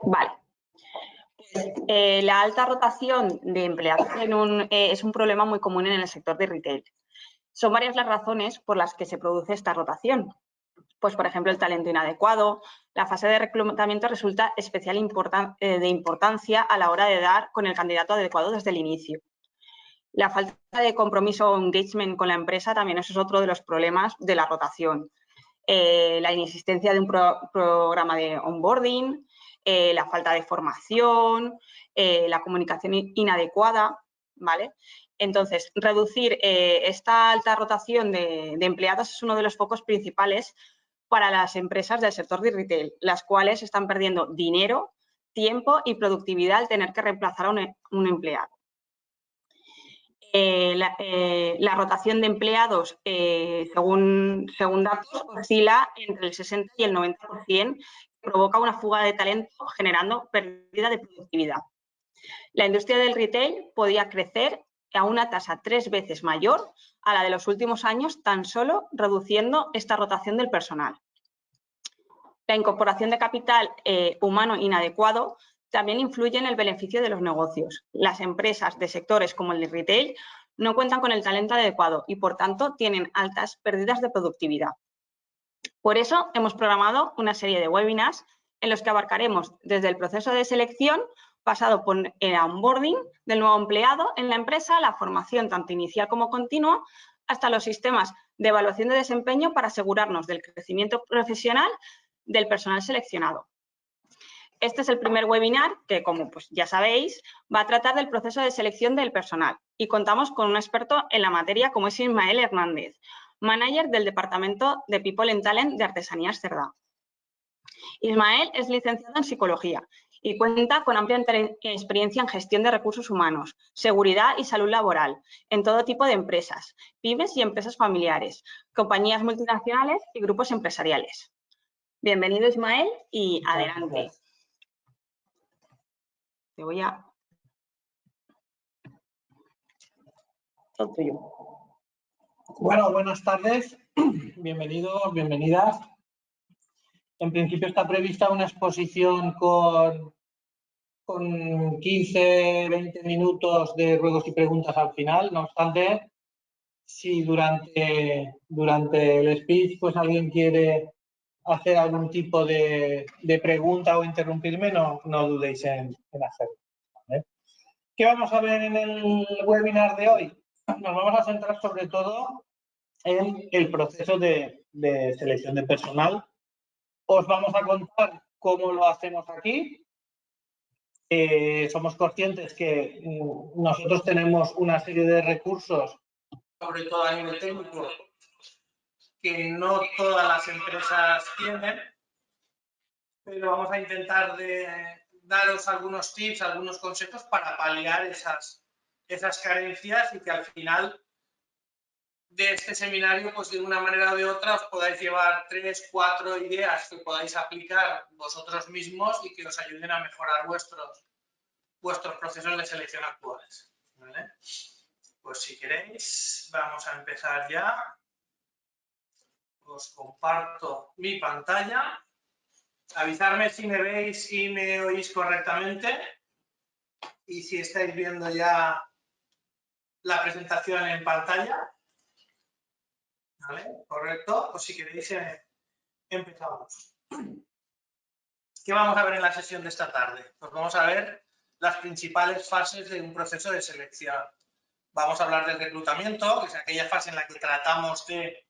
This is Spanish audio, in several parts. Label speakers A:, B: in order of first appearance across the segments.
A: Vale. La alta rotación de empleados es un problema muy común en el sector de retail. Son varias las razones por las que se produce esta rotación. Pues, por ejemplo, el talento inadecuado. La fase de reclutamiento resulta de importancia a la hora de dar con el candidato adecuado desde el inicio. La falta de compromiso o engagement con la empresa también es otro de los problemas de la rotación. La inexistencia de un programa de onboarding, la falta de formación, la comunicación inadecuada, ¿vale? Entonces, reducir esta alta rotación de empleados es uno de los focos principales para las empresas del sector de retail, las cuales están perdiendo dinero, tiempo y productividad al tener que reemplazar a un empleado. La rotación de empleados, según datos, oscila entre el 60 y el 90%, provoca una fuga de talento generando pérdida de productividad. La industria del retail podía crecer a una tasa 3 veces mayor a la de los últimos años, tan solo reduciendo esta rotación del personal. La incorporación de capital humano inadecuado también influye en el beneficio de los negocios. Las empresas de sectores como el de retail no cuentan con el talento adecuado y, por tanto, tienen altas pérdidas de productividad. Por eso, hemos programado una serie de webinars en los que abarcaremos desde el proceso de selección, pasado por el onboarding del nuevo empleado en la empresa, la formación tanto inicial como continua, hasta los sistemas de evaluación de desempeño para asegurarnos del crecimiento profesional del personal seleccionado. Este es el primer webinar que, como pues ya sabéis, va a tratar del proceso de selección del personal y contamos con un experto en la materia como es Ismael Hernández, manager del Departamento de People and Talent de Artesanías Cerdá. Ismael es licenciado en Psicología y cuenta con amplia experiencia en gestión de recursos humanos, seguridad y salud laboral en todo tipo de empresas, pymes y empresas familiares, compañías multinacionales y grupos empresariales. Bienvenido, Ismael, y adelante. Te voy a... Todo tuyo.
B: Bueno, buenas tardes. Bienvenidos, bienvenidas. En principio está prevista una exposición con 15, 20 minutos de ruegos y preguntas al final. No obstante, si durante el speech pues alguien quiere hacer algún tipo de pregunta o interrumpirme, no dudéis en hacerlo, ¿vale? ¿Qué vamos a ver en el webinar de hoy? Nos vamos a centrar sobre todo en el proceso de selección de personal. Os vamos a contar cómo lo hacemos aquí. Somos conscientes que nosotros tenemos una serie de recursos, sobre todo a nivel técnico, que no todas las empresas tienen, pero vamos a intentar daros algunos tips, algunos consejos para paliar esas carencias y que al final de este seminario, pues de una manera o de otra os podáis llevar 3, 4 ideas que podáis aplicar vosotros mismos y que os ayuden a mejorar vuestros procesos de selección actuales, ¿vale? Pues si queréis, vamos a empezar ya. Os comparto mi pantalla. Avisarme si me veis y me oís correctamente y si estáis viendo ya la presentación en pantalla. ¿Vale? Correcto. Pues si queréis, empezamos. ¿Qué vamos a ver en la sesión de esta tarde? Pues vamos a ver las principales fases de un proceso de selección. Vamos a hablar del reclutamiento, que es aquella fase en la que tratamos de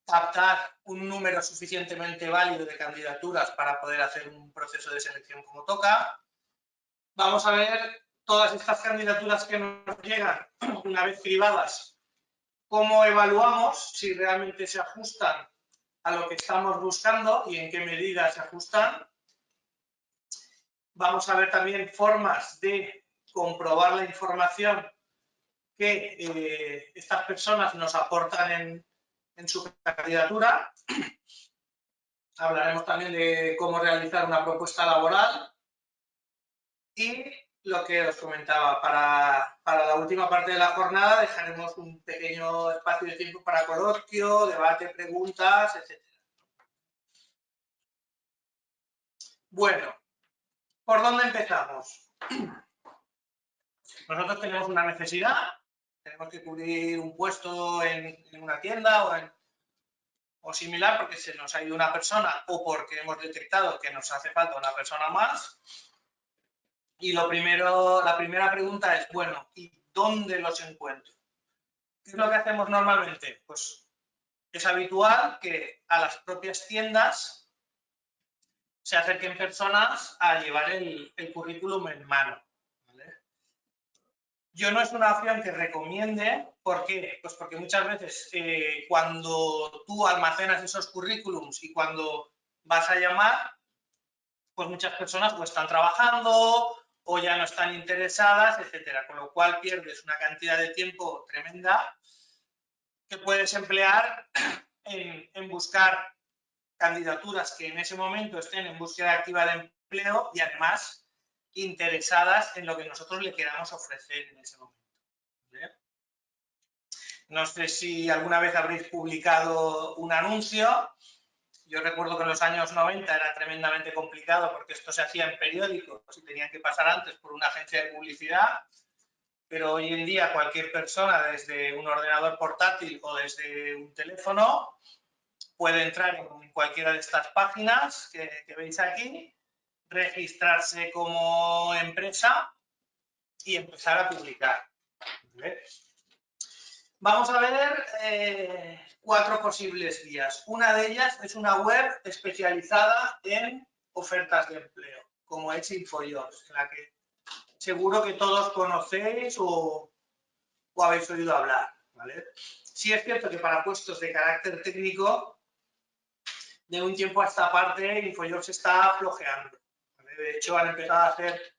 B: captar un número suficientemente válido de candidaturas para poder hacer un proceso de selección como toca. Vamos a ver todas estas candidaturas que nos llegan una vez cribadas, cómo evaluamos si realmente se ajustan a lo que estamos buscando y en qué medida se ajustan. Vamos a ver también formas de comprobar la información que estas personas nos aportan en su candidatura. Hablaremos también de cómo realizar una propuesta laboral y lo que os comentaba, para la última parte de la jornada dejaremos un pequeño espacio de tiempo para coloquio, debate, preguntas, etc. Bueno, ¿por dónde empezamos? Nosotros tenemos una necesidad, tenemos que cubrir un puesto en una tienda o similar porque se nos ha ido una persona o porque hemos detectado que nos hace falta una persona más. Y la primera pregunta es, bueno, ¿y dónde los encuentro? ¿Qué es lo que hacemos normalmente? Pues es habitual que a las propias tiendas se acerquen personas a llevar el currículum en mano. ¿Vale? Yo no es una opción que recomiende, ¿por qué? Pues porque muchas veces cuando tú almacenas esos currículums y cuando vas a llamar, pues muchas personas o están trabajando o ya no están interesadas, etcétera, con lo cual pierdes una cantidad de tiempo tremenda que puedes emplear en buscar candidaturas que en ese momento estén en búsqueda activa de empleo y además interesadas en lo que nosotros le queramos ofrecer en ese momento. ¿Vale? No sé si alguna vez habréis publicado un anuncio. Yo recuerdo que en los años 90 era tremendamente complicado porque esto se hacía en periódicos y tenían que pasar antes por una agencia de publicidad, pero hoy en día cualquier persona desde un ordenador portátil o desde un teléfono puede entrar en cualquiera de estas páginas que veis aquí, registrarse como empresa y empezar a publicar. ¿Vale? Vamos a ver 4 posibles vías. Una de ellas es una web especializada en ofertas de empleo, como es InfoJobs, en la que seguro que todos conocéis o habéis oído hablar. ¿Vale? Sí es cierto que para puestos de carácter técnico, de un tiempo a esta parte, InfoJobs está flojeando. ¿Vale? De hecho, han empezado a hacer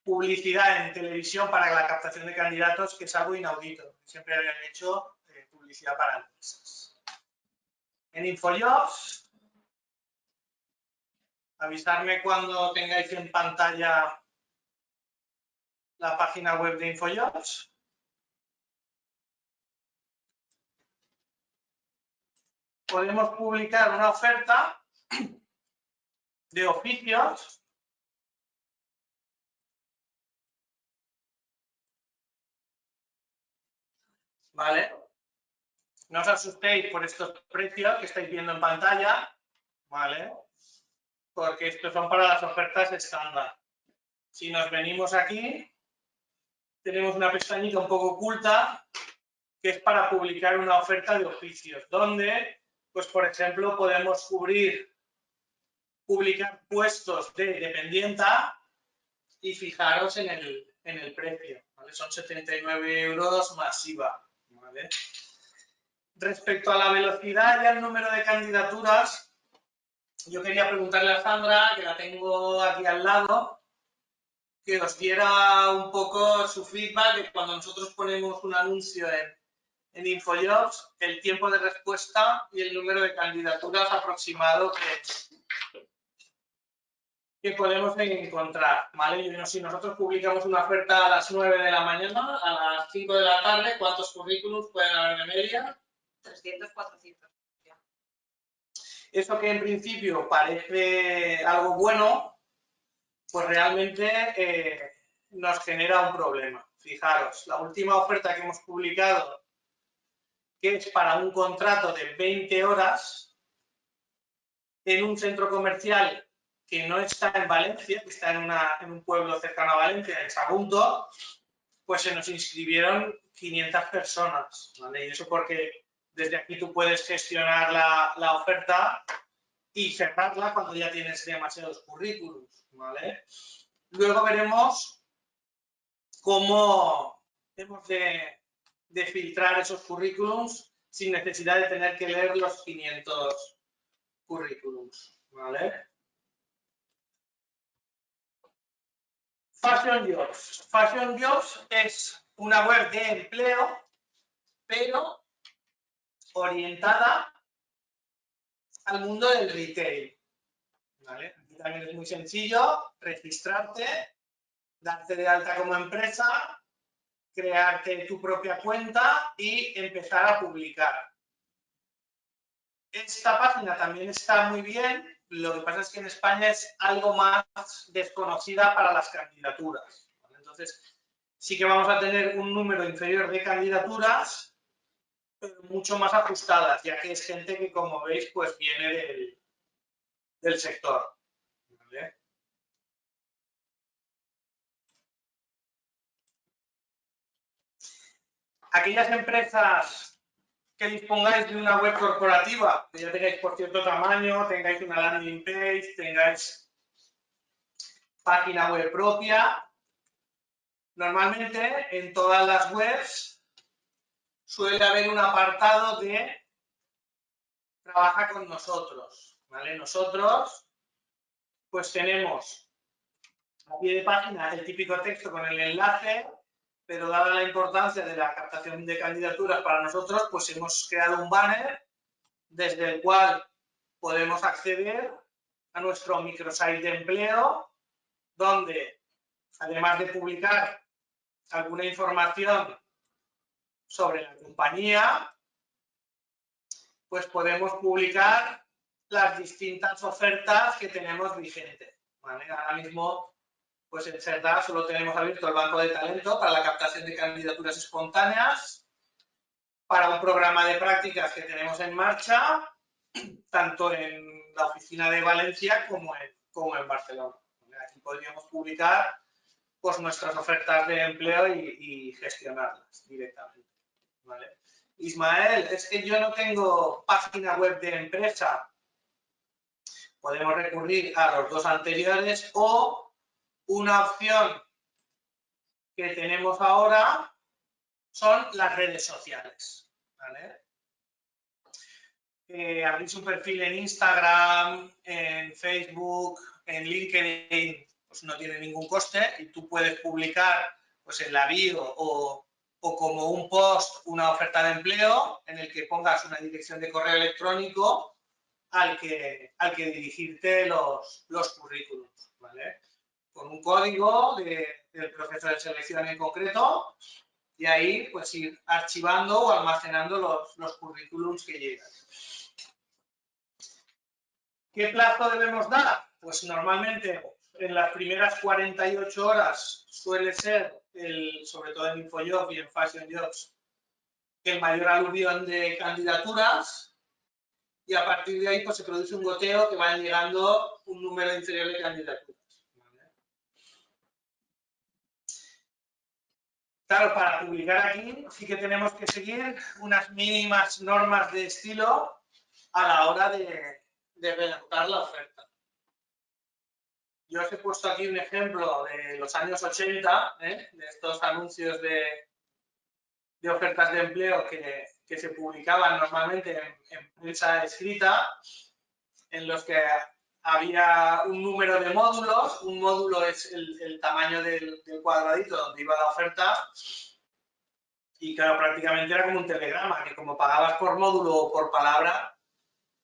B: publicidad en televisión para la captación de candidatos, que es algo inaudito. Siempre habían hecho publicidad para empresas. En InfoJobs, avisarme cuando tengáis en pantalla la página web de InfoJobs. Podemos publicar una oferta de oficios . ¿Vale? No os asustéis por estos precios que estáis viendo en pantalla, ¿vale? Porque estos son para las ofertas estándar. Si nos venimos aquí, tenemos una pestañita un poco oculta que es para publicar una oferta de oficios, donde, pues por ejemplo, podemos publicar puestos de dependienta y fijaros en el precio, ¿vale? Son 79 euros más IVA, ¿vale? Respecto a la velocidad y al número de candidaturas, yo quería preguntarle a Sandra, que la tengo aquí al lado, que os diera un poco su feedback de cuando nosotros ponemos un anuncio en InfoJobs, el tiempo de respuesta y el número de candidaturas aproximado que podemos encontrar, ¿vale? Si nosotros publicamos una oferta a las 9 de la mañana, a las 5 de la tarde, ¿cuántos currículums pueden haber de media?
A: 300, 400.
B: Eso que en principio parece algo bueno, pues realmente nos genera un problema. Fijaros, la última oferta que hemos publicado, que es para un contrato de 20 horas en un centro comercial que no está en Valencia, que está en un pueblo cercano a Valencia, en Sagunto, pues se nos inscribieron 500 personas, ¿vale? Y eso porque desde aquí tú puedes gestionar la oferta y cerrarla cuando ya tienes demasiados currículums, ¿vale? Luego veremos cómo hemos de filtrar esos currículums sin necesidad de tener que leer los 500 currículums, ¿vale? Fashion Jobs. Fashion Jobs es una web de empleo, pero orientada al mundo del retail, ¿vale? Aquí también es muy sencillo registrarte, darte de alta como empresa, crearte tu propia cuenta y empezar a publicar. Esta página también está muy bien Lo que pasa es que en España es algo más desconocida para las candidaturas, ¿vale? Entonces, sí que vamos a tener un número inferior de candidaturas, pero mucho más ajustadas, ya que es gente que, como veis, pues viene del sector, ¿vale? Aquellas empresas que dispongáis de una web corporativa, que ya tengáis por cierto tamaño, tengáis una landing page, tengáis página web propia, normalmente en todas las webs suele haber un apartado de trabaja con nosotros, ¿vale? Nosotros pues tenemos a pie de página el típico texto con el enlace, pero dada la importancia de la captación de candidaturas para nosotros, pues hemos creado un banner desde el cual podemos acceder a nuestro microsite de empleo, donde además de publicar alguna información sobre la compañía, pues podemos publicar las distintas ofertas que tenemos vigentes, ¿vale? Ahora mismo, pues en Cerdà solo tenemos abierto el banco de talento para la captación de candidaturas espontáneas, para un programa de prácticas que tenemos en marcha, tanto en la oficina de Valencia como en Barcelona. Aquí podríamos publicar pues, nuestras ofertas de empleo y gestionarlas directamente, ¿vale? Ismael, es que yo no tengo página web de empresa. Podemos recurrir a los dos anteriores o una opción que tenemos ahora son las redes sociales, ¿vale? Abrís un perfil en Instagram, en Facebook, en LinkedIn, pues no tiene ningún coste y tú puedes publicar pues en la bio o como un post una oferta de empleo en el que pongas una dirección de correo electrónico al que dirigirte los currículums, ¿vale? Con un código del proceso de selección en concreto y ahí pues ir archivando o almacenando los currículums que llegan. ¿Qué plazo debemos dar? Pues normalmente en las primeras 48 horas suele ser, sobre todo en InfoJobs y en Fashion Jobs, el mayor aluvión de candidaturas y a partir de ahí pues se produce un goteo que van llegando un número inferior de candidaturas. Claro, para publicar aquí sí que tenemos que seguir unas mínimas normas de estilo a la hora de redactar la oferta. Yo os he puesto aquí un ejemplo de los años 80, de estos anuncios de ofertas de empleo que se publicaban normalmente en prensa escrita, en los que había un número de módulos. Un módulo es el tamaño del cuadradito donde iba la oferta y claro, prácticamente era como un telegrama, que como pagabas por módulo o por palabra,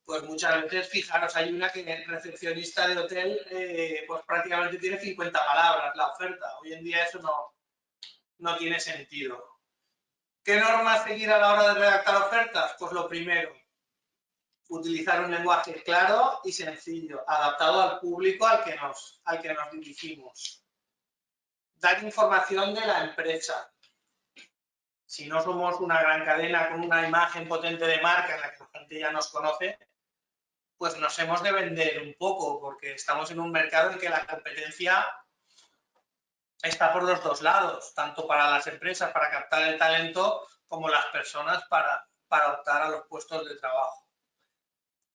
B: pues muchas veces, fijaros, hay una que es recepcionista de hotel, pues prácticamente tiene 50 palabras la oferta. Hoy en día eso no tiene sentido. ¿Qué normas seguir a la hora de redactar ofertas? Pues lo primero, utilizar un lenguaje claro y sencillo, adaptado al público al que nos dirigimos. Dar información de la empresa. Si no somos una gran cadena con una imagen potente de marca en la que la gente ya nos conoce, pues nos hemos de vender un poco, porque estamos en un mercado en que la competencia está por los dos lados, tanto para las empresas para captar el talento, como las personas para optar a los puestos de trabajo.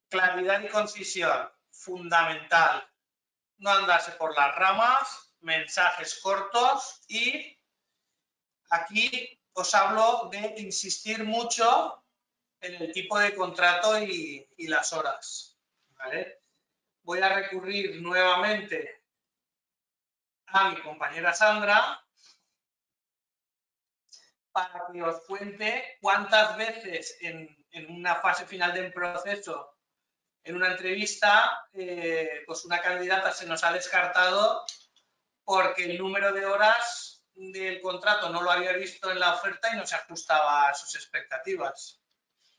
B: Claridad y concisión, fundamental. No andarse por las ramas, mensajes cortos y aquí os hablo de insistir mucho en el tipo de contrato y las horas, ¿vale? Voy a recurrir nuevamente a mi compañera Sandra para que os cuente cuántas veces en una fase final del proceso, en una entrevista, pues una candidata se nos ha descartado porque el número de horas del contrato no lo había visto en la oferta y no se ajustaba a sus expectativas.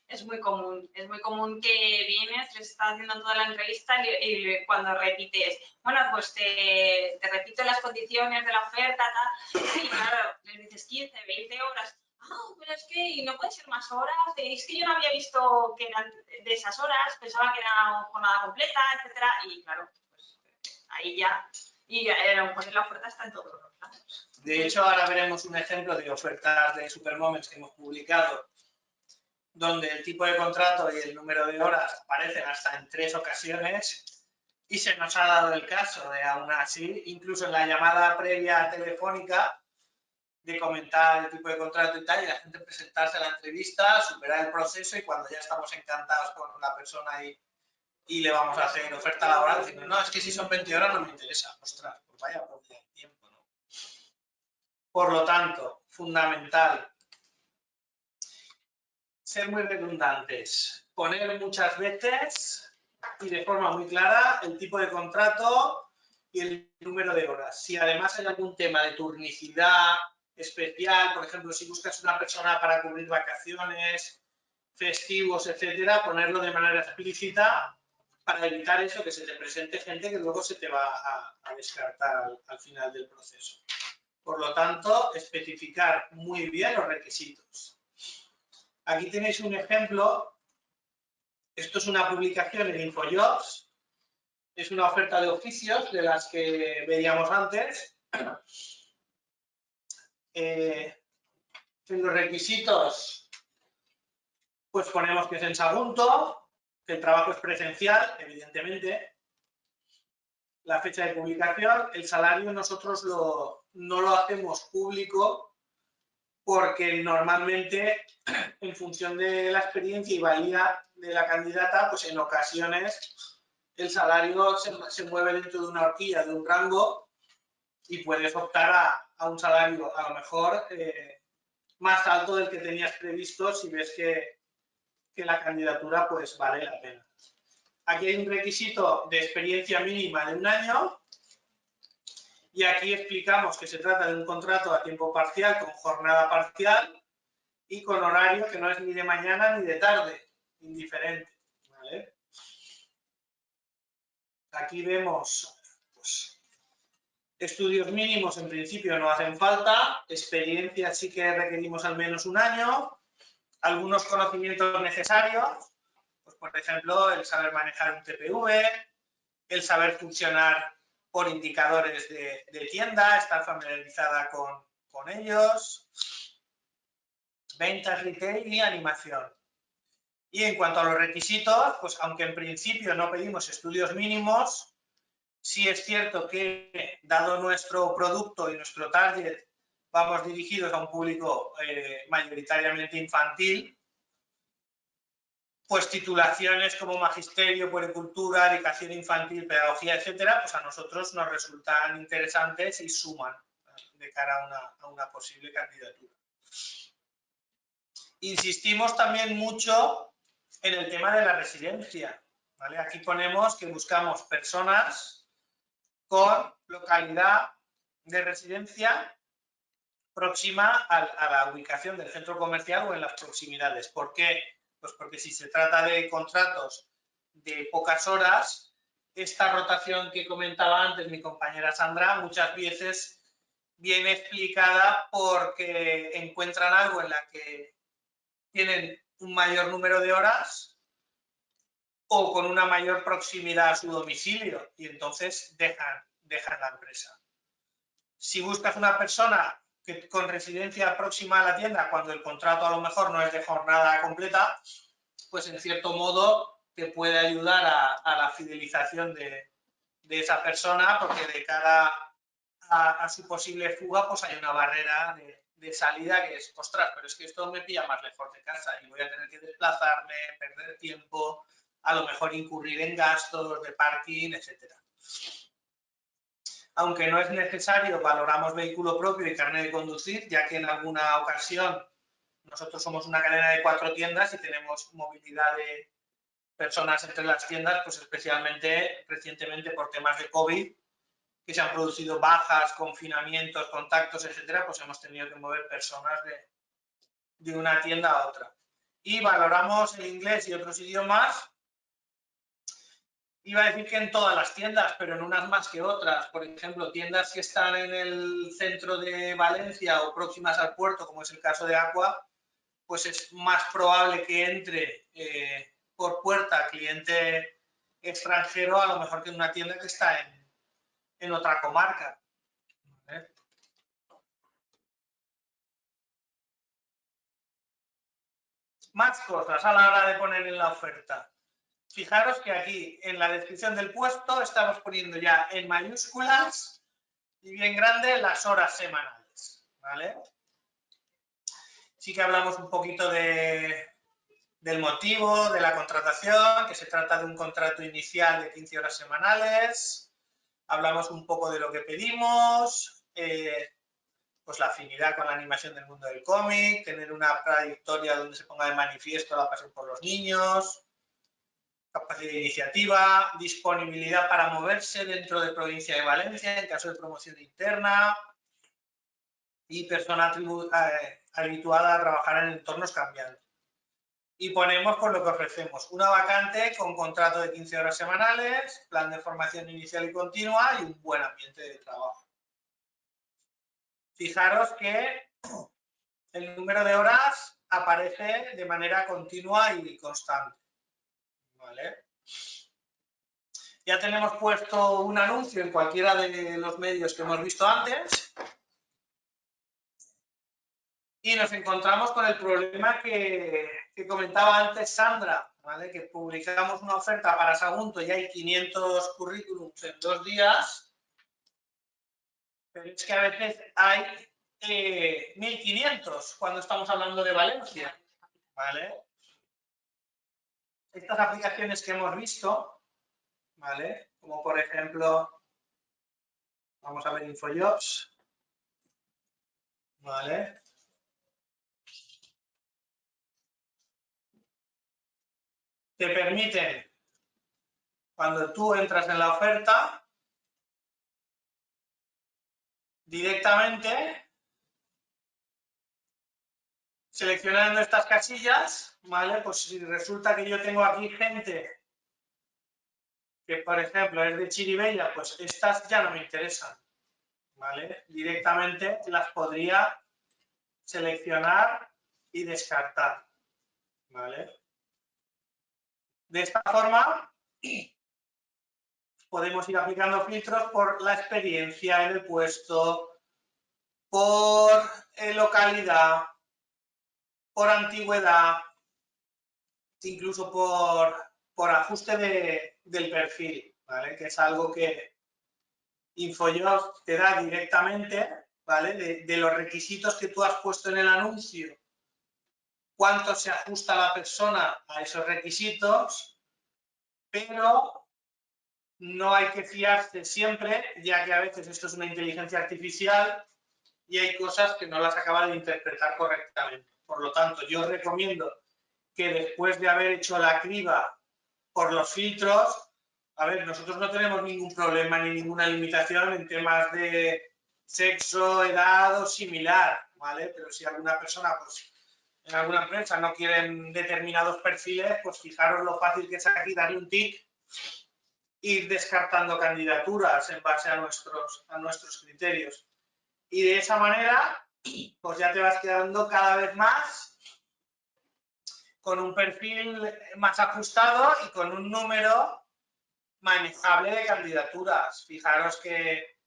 C: es muy común. Es muy común que vienes, les estás haciendo toda la entrevista y cuando repites, bueno, pues te repito las condiciones de la oferta, tal, y claro, les dices 15, 20 horas. Ah, pero es que y no puede ser más horas, es que yo no había visto que eran de esas horas, pensaba que era jornada completa, etcétera, y claro, pues ahí ya, y pues la oferta está en todos los lados.
B: De hecho, ahora veremos un ejemplo de ofertas de Supermoments que hemos publicado, donde el tipo de contrato y el número de horas aparecen hasta en 3 ocasiones, y se nos ha dado el caso de, aún así, incluso en la llamada previa telefónica, de comentar el tipo de contrato y tal, y la gente presentarse a la entrevista, superar el proceso, y cuando ya estamos encantados con la persona y le vamos a hacer oferta laboral, diciendo, no, es que si son 20 horas no me interesa. Ostras, pues vaya pérdida de tiempo, ¿no? Por lo tanto, fundamental, ser muy redundantes, poner muchas veces y de forma muy clara el tipo de contrato y el número de horas. Si además hay algún tema de turnicidad especial, por ejemplo, si buscas una persona para cubrir vacaciones, festivos, etcétera, ponerlo de manera explícita para evitar eso, que se te presente gente que luego se te va a descartar al final del proceso. Por lo tanto, especificar muy bien los requisitos. Aquí tenéis un ejemplo. Esto es una publicación en InfoJobs. Es una oferta de oficios de las que veíamos antes. En los requisitos, pues ponemos que es en Sagunto, que el trabajo es presencial, evidentemente. La fecha de publicación, el salario nosotros no lo hacemos público porque normalmente, en función de la experiencia y valía de la candidata, pues en ocasiones el salario se mueve dentro de una horquilla, de un rango, y puedes optar a un salario a lo mejor más alto del que tenías previsto si ves que la candidatura pues vale la pena. Aquí hay un requisito de experiencia mínima de 1 año, y aquí explicamos que se trata de un contrato a tiempo parcial con jornada parcial y con horario que no es ni de mañana ni de tarde, indiferente, ¿vale? Aquí vemos, pues, estudios mínimos en principio no hacen falta, experiencia sí que requerimos al menos 1 año, algunos conocimientos necesarios, pues por ejemplo, el saber manejar un TPV, el saber funcionar por indicadores de tienda, estar familiarizada con ellos, ventas, retail y animación. Y en cuanto a los requisitos, pues aunque en principio no pedimos estudios mínimos, sí es cierto que, dado nuestro producto y nuestro target, vamos dirigidos a un público mayoritariamente infantil, pues titulaciones como magisterio, puericultura, educación infantil, pedagogía, etcétera, pues a nosotros nos resultan interesantes y suman de cara a una posible candidatura. Insistimos también mucho en el tema de la residencia, ¿vale? Aquí ponemos que buscamos personas con localidad de residencia próxima a la ubicación del centro comercial o en las proximidades. ¿Por qué? Pues porque si se trata de contratos de pocas horas, esta rotación que comentaba antes mi compañera Sandra muchas veces viene explicada porque encuentran algo en la que tienen un mayor número de horas o con una mayor proximidad a su domicilio y entonces dejan la empresa. Si buscas una persona con residencia próxima a la tienda cuando el contrato a lo mejor no es de jornada completa, pues en cierto modo te puede ayudar a la fidelización de esa persona, porque de cara a su posible fuga pues hay una barrera de salida que es, ostras, pero es que esto me pilla más lejos de casa y voy a tener que desplazarme, perder tiempo, a lo mejor incurrir en gastos de parking, etcétera. Aunque no es necesario, valoramos vehículo propio y carnet de conducir, ya que en alguna ocasión nosotros somos una cadena de 4 tiendas y tenemos movilidad de personas entre las tiendas, pues especialmente recientemente por temas de COVID, que se han producido bajas, confinamientos, contactos, etcétera, pues hemos tenido que mover personas de una tienda a otra. y valoramos el inglés y otros idiomas. Iba a decir que en todas las tiendas, pero en unas más que otras. Por ejemplo, tiendas que están en el centro de Valencia o próximas al puerto, como es el caso de Aqua, pues es más probable que entre por puerta cliente extranjero a lo mejor que en una tienda que está en otra comarca. ¿Vale? Más cosas a la hora de poner en la oferta. Fijaros que aquí en la descripción del puesto estamos poniendo ya en mayúsculas y bien grande las horas semanales, ¿vale? Sí que hablamos un poquito del motivo de la contratación, que se trata de un contrato inicial de 15 horas semanales. Hablamos un poco de lo que pedimos, pues la afinidad con la animación del mundo del cómic, tener una trayectoria donde se ponga de manifiesto la pasión por los niños, capacidad de iniciativa, disponibilidad para moverse dentro de provincia de Valencia en caso de promoción interna y persona habituada a trabajar en entornos cambiantes. Y ponemos por lo que ofrecemos, una vacante con contrato de 15 horas semanales, plan de formación inicial y continua y un buen ambiente de trabajo. Fijaros que el número de horas aparece de manera continua y constante. ¿Vale? Ya tenemos puesto un anuncio en cualquiera de los medios que hemos visto antes y nos encontramos con el problema que comentaba antes Sandra, ¿vale? Que publicamos una oferta para Sagunto y hay 500 currículums en 2 días, pero es que a veces hay 1.500 cuando estamos hablando de Valencia, ¿vale? Estas aplicaciones que hemos visto, ¿vale? Como por ejemplo, vamos a ver InfoJobs, ¿vale? Te permiten, cuando tú entras en la oferta, directamente seleccionando estas casillas, ¿vale? Pues si resulta que yo tengo aquí gente que, por ejemplo, es de Chirivella, pues estas ya no me interesan, ¿vale? Directamente las podría seleccionar y descartar, ¿vale? De esta forma podemos ir aplicando filtros por la experiencia en el puesto, por localidad, por antigüedad, incluso por ajuste del perfil, ¿vale? Que es algo que InfoJobs te da directamente, ¿vale? De los requisitos que tú has puesto en el anuncio, cuánto se ajusta la persona a esos requisitos, pero no hay que fiarse siempre, ya que a veces esto es una inteligencia artificial y hay cosas que no las acaba de interpretar correctamente. Por lo tanto, yo recomiendo que después de haber hecho la criba por los filtros, a ver, nosotros no tenemos ningún problema ni ninguna limitación en temas de sexo, edad o similar, ¿vale? Pero si alguna persona, pues, en alguna empresa no quieren determinados perfiles, pues fijaros lo fácil que es aquí darle un tic, ir descartando candidaturas en base a nuestros criterios. Y de esa manera, pues ya te vas quedando cada vez más con un perfil más ajustado y con un número manejable de candidaturas. Fijaros que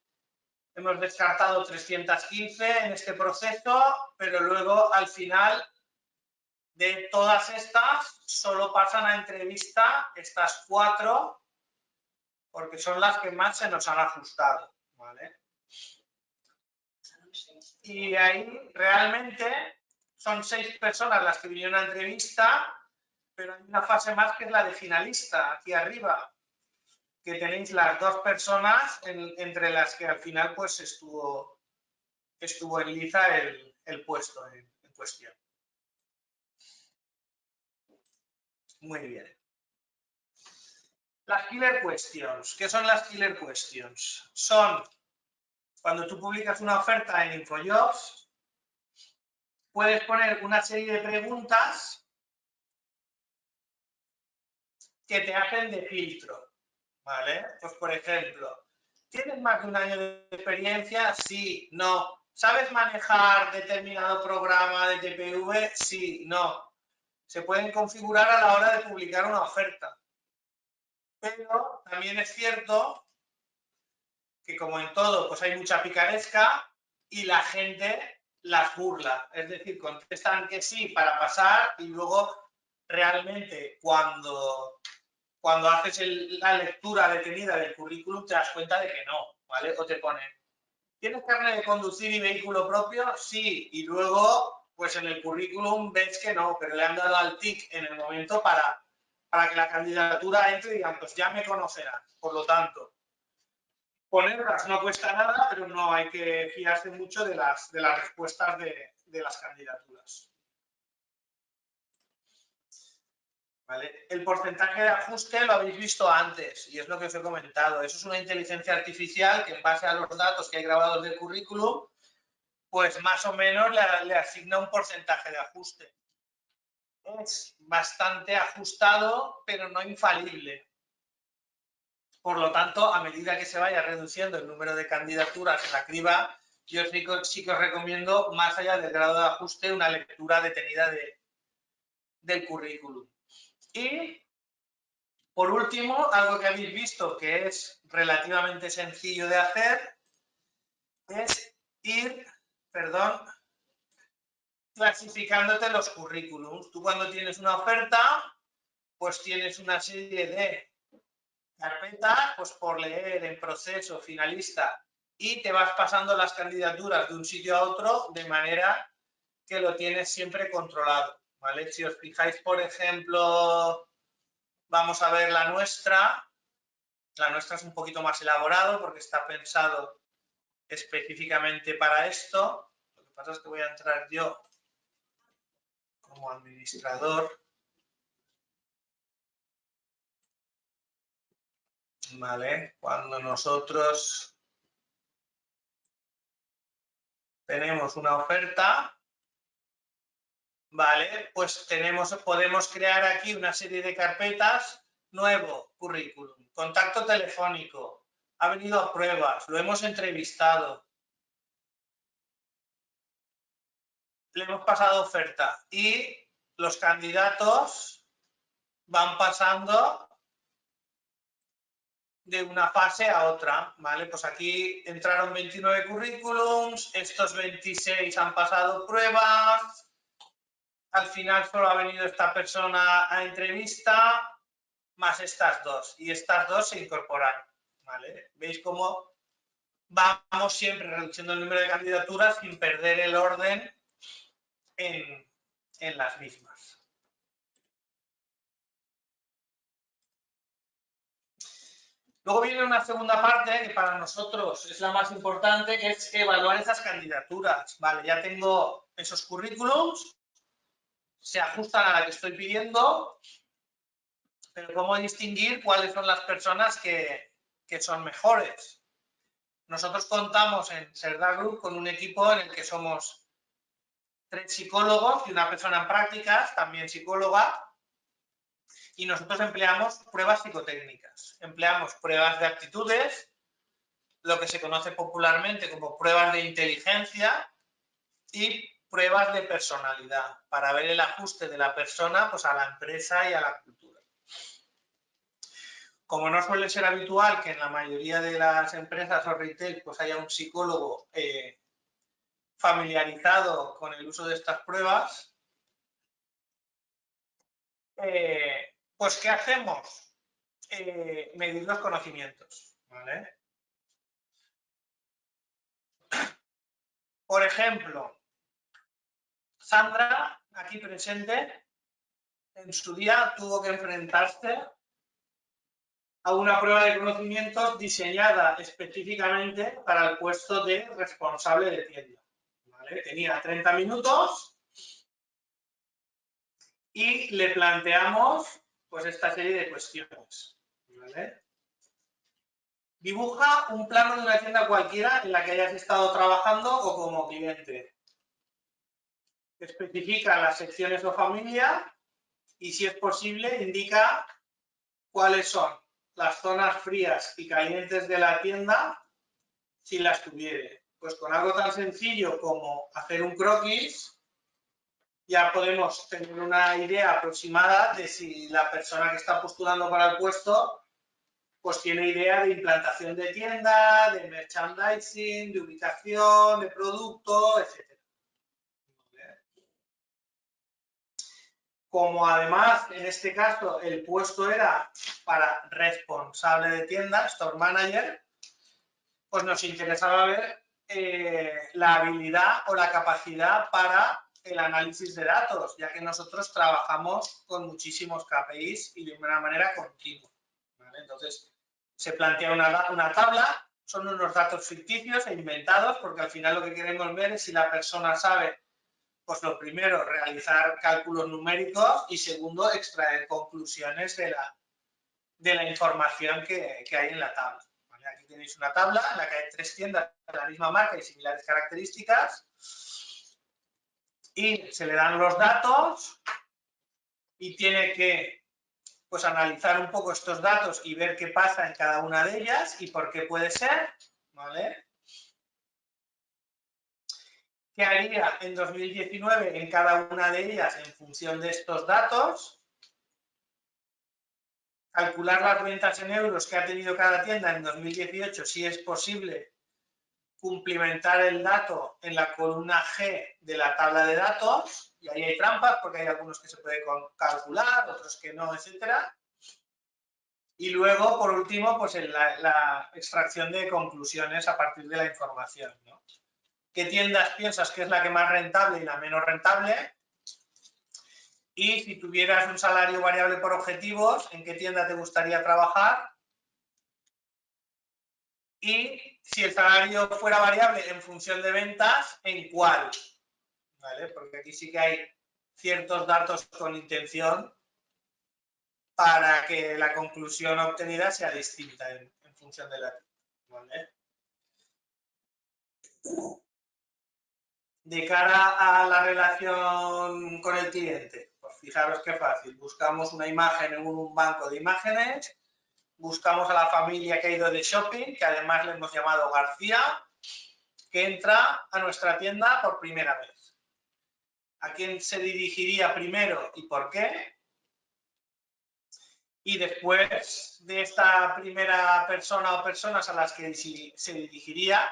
B: hemos descartado 315 en este proceso, pero luego al final de todas estas solo pasan a entrevista estas 4 porque son las que más se nos han ajustado, ¿vale? Y ahí realmente son 6 personas las que vinieron a entrevista, pero hay una fase más que es la de finalista, aquí arriba, que tenéis las 2 personas entre las que al final pues estuvo en liza el puesto en cuestión. Muy bien. Las killer questions. ¿Qué son las killer questions? Son cuando tú publicas una oferta en InfoJobs, puedes poner una serie de preguntas que te hacen de filtro, ¿vale? Pues, por ejemplo, ¿tienes más de un año de experiencia? Sí, no. ¿Sabes manejar determinado programa de TPV? Sí, no. Se pueden configurar a la hora de publicar una oferta. Pero también es cierto que, como en todo, pues hay mucha picaresca y la gente las burla. Es decir, contestan que sí para pasar y luego realmente cuando haces la lectura detenida del currículum te das cuenta de que no, ¿vale? O te ponen, ¿tienes carnet de conducir y vehículo propio? Sí, y luego, pues en el currículum ves que no, pero le han dado al tic en el momento para que la candidatura entre y digan, pues ya me conocerán. Por lo tanto, ponerlas no cuesta nada, pero no hay que fiarse mucho de las respuestas de las candidaturas. ¿Vale? El porcentaje de ajuste lo habéis visto antes y es lo que os he comentado. Eso es una inteligencia artificial que, en base a los datos que hay grabados del currículum, pues más o menos le asigna un porcentaje de ajuste. Es bastante ajustado, pero no infalible. Por lo tanto, a medida que se vaya reduciendo el número de candidaturas en la criba, yo sí que os recomiendo, más allá del grado de ajuste, una lectura detenida del currículum. Y, por último, algo que habéis visto que es relativamente sencillo de hacer, es ir, clasificándote los currículums. Tú, cuando tienes una oferta, pues tienes una serie de carpetas, pues por leer, en proceso, finalista, y te vas pasando las candidaturas de un sitio a otro de manera que lo tienes siempre controlado, ¿vale? Si os fijáis, por ejemplo, vamos a ver la nuestra. La nuestra es un poquito más elaborado porque está pensado específicamente para esto. Lo que pasa es que voy a entrar yo como administrador. Vale, cuando nosotros tenemos una oferta, vale, pues podemos crear aquí una serie de carpetas. Nuevo currículum, contacto telefónico, ha venido a pruebas, lo hemos entrevistado, le hemos pasado oferta y los candidatos van pasando de una fase a otra, ¿vale? Pues aquí entraron 29 currículums, estos 26 han pasado pruebas, al final solo ha venido esta persona a entrevista, más estas dos, y estas dos se incorporan, ¿vale? ¿Veis cómo vamos siempre reduciendo el número de candidaturas sin perder el orden en las mismas? Luego viene una segunda parte que para nosotros es la más importante, que es evaluar esas candidaturas. Vale, ya tengo esos currículums, se ajustan a la que estoy pidiendo, pero ¿cómo distinguir cuáles son las personas que son mejores? Nosotros contamos en Serda Group con un equipo en el que somos 3 psicólogos y una persona en prácticas, también psicóloga, y nosotros empleamos pruebas psicotécnicas. Empleamos pruebas de aptitudes, lo que se conoce popularmente como pruebas de inteligencia, y pruebas de personalidad, para ver el ajuste de la persona, pues, a la empresa y a la cultura. Como no suele ser habitual que en la mayoría de las empresas o retail pues haya un psicólogo familiarizado con el uso de estas pruebas, pues ¿qué hacemos? Medir los conocimientos, ¿vale? Por ejemplo, Sandra, aquí presente, en su día tuvo que enfrentarse a una prueba de conocimientos diseñada específicamente para el puesto de responsable de tienda, ¿vale? Tenía 30 minutos y le planteamos, pues, esta serie de cuestiones, ¿vale? Dibuja un plano de una tienda cualquiera en la que hayas estado trabajando o como cliente. Especifica las secciones o familia y, si es posible, indica cuáles son las zonas frías y calientes de la tienda si las tuviere. Pues con algo tan sencillo como hacer un croquis ya podemos tener una idea aproximada de si la persona que está postulando para el puesto pues tiene idea de implantación de tienda, de merchandising, de ubicación, de producto, etc. Como además en este caso el puesto era para responsable de tienda, store manager, pues nos interesaba ver la habilidad o la capacidad para el análisis de datos, ya que nosotros trabajamos con muchísimos KPIs y de una manera continua, ¿vale? Entonces, se plantea una tabla, son unos datos ficticios e inventados, porque al final lo que queremos ver es si la persona sabe, pues lo primero, realizar cálculos numéricos y segundo, extraer conclusiones de la información que hay en la tabla. ¿Vale? Aquí tenéis una tabla en la que hay 3 tiendas de la misma marca y similares características y se le dan los datos y tiene que pues analizar un poco estos datos y ver qué pasa en cada una de ellas y por qué puede ser, ¿vale? ¿Qué haría en 2019 en cada una de ellas en función de estos datos? Calcular las ventas en euros que ha tenido cada tienda en 2018, si es posible, cumplimentar el dato en la columna G de la tabla de datos, y ahí hay trampas porque hay algunos que se puede calcular, otros que no, etcétera. Y luego, por último, pues la extracción de conclusiones a partir de la información, ¿no? ¿Qué tiendas piensas que es la que más rentable y la menos rentable? Y si tuvieras un salario variable por objetivos, ¿en qué tienda te gustaría trabajar? Y si el salario fuera variable en función de ventas, ¿en cuál? ¿Vale? Porque aquí sí que hay ciertos datos con intención para que la conclusión obtenida sea distinta en función de la tienda, ¿vale? De cara a la relación con el cliente, pues fijaros qué fácil. Buscamos una imagen en un banco de imágenes, buscamos a la familia que ha ido de shopping, que además le hemos llamado García, que entra a nuestra tienda por primera vez. ¿A quién se dirigiría primero y por qué? Y después de esta primera persona o personas a las que se dirigiría,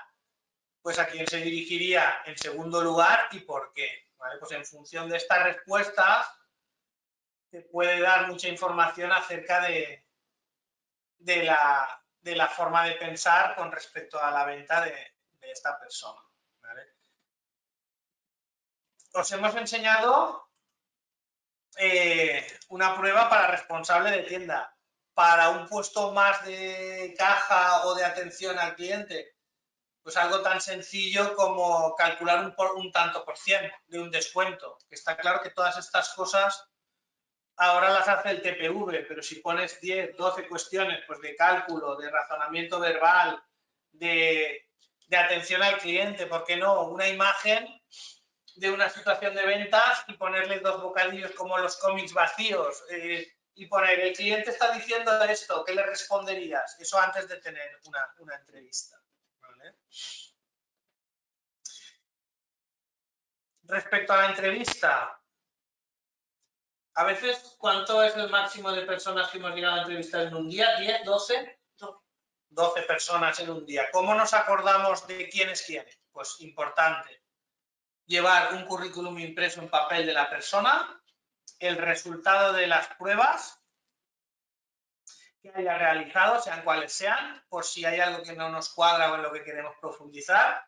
B: pues a quién se dirigiría en segundo lugar y por qué. ¿Vale? Pues en función de estas respuestas te puede dar mucha información acerca de la forma de pensar con respecto a la venta de esta persona. ¿Vale? Os hemos enseñado una prueba para responsable de tienda. Para un puesto más de caja o de atención al cliente, pues algo tan sencillo como calcular un tanto por cien de un descuento. Está claro que todas estas cosas ahora las hace el TPV, pero si pones 10, 12 cuestiones pues de cálculo, de razonamiento verbal, de atención al cliente, ¿por qué no? Una imagen de una situación de ventas y ponerle 2 bocadillos como los cómics vacíos y poner, el cliente está diciendo esto, ¿qué le responderías? Eso antes de tener una entrevista. ¿Vale? Respecto a la entrevista, a veces, ¿cuánto es el máximo de personas que hemos llegado a entrevistar en un día? ¿10, 12? 12 personas en un día. ¿Cómo nos acordamos de quién es quién? Pues importante. Llevar un currículum impreso en papel de la persona, el resultado de las pruebas que haya realizado, sean cuales sean, por si hay algo que no nos cuadra o en lo que queremos profundizar.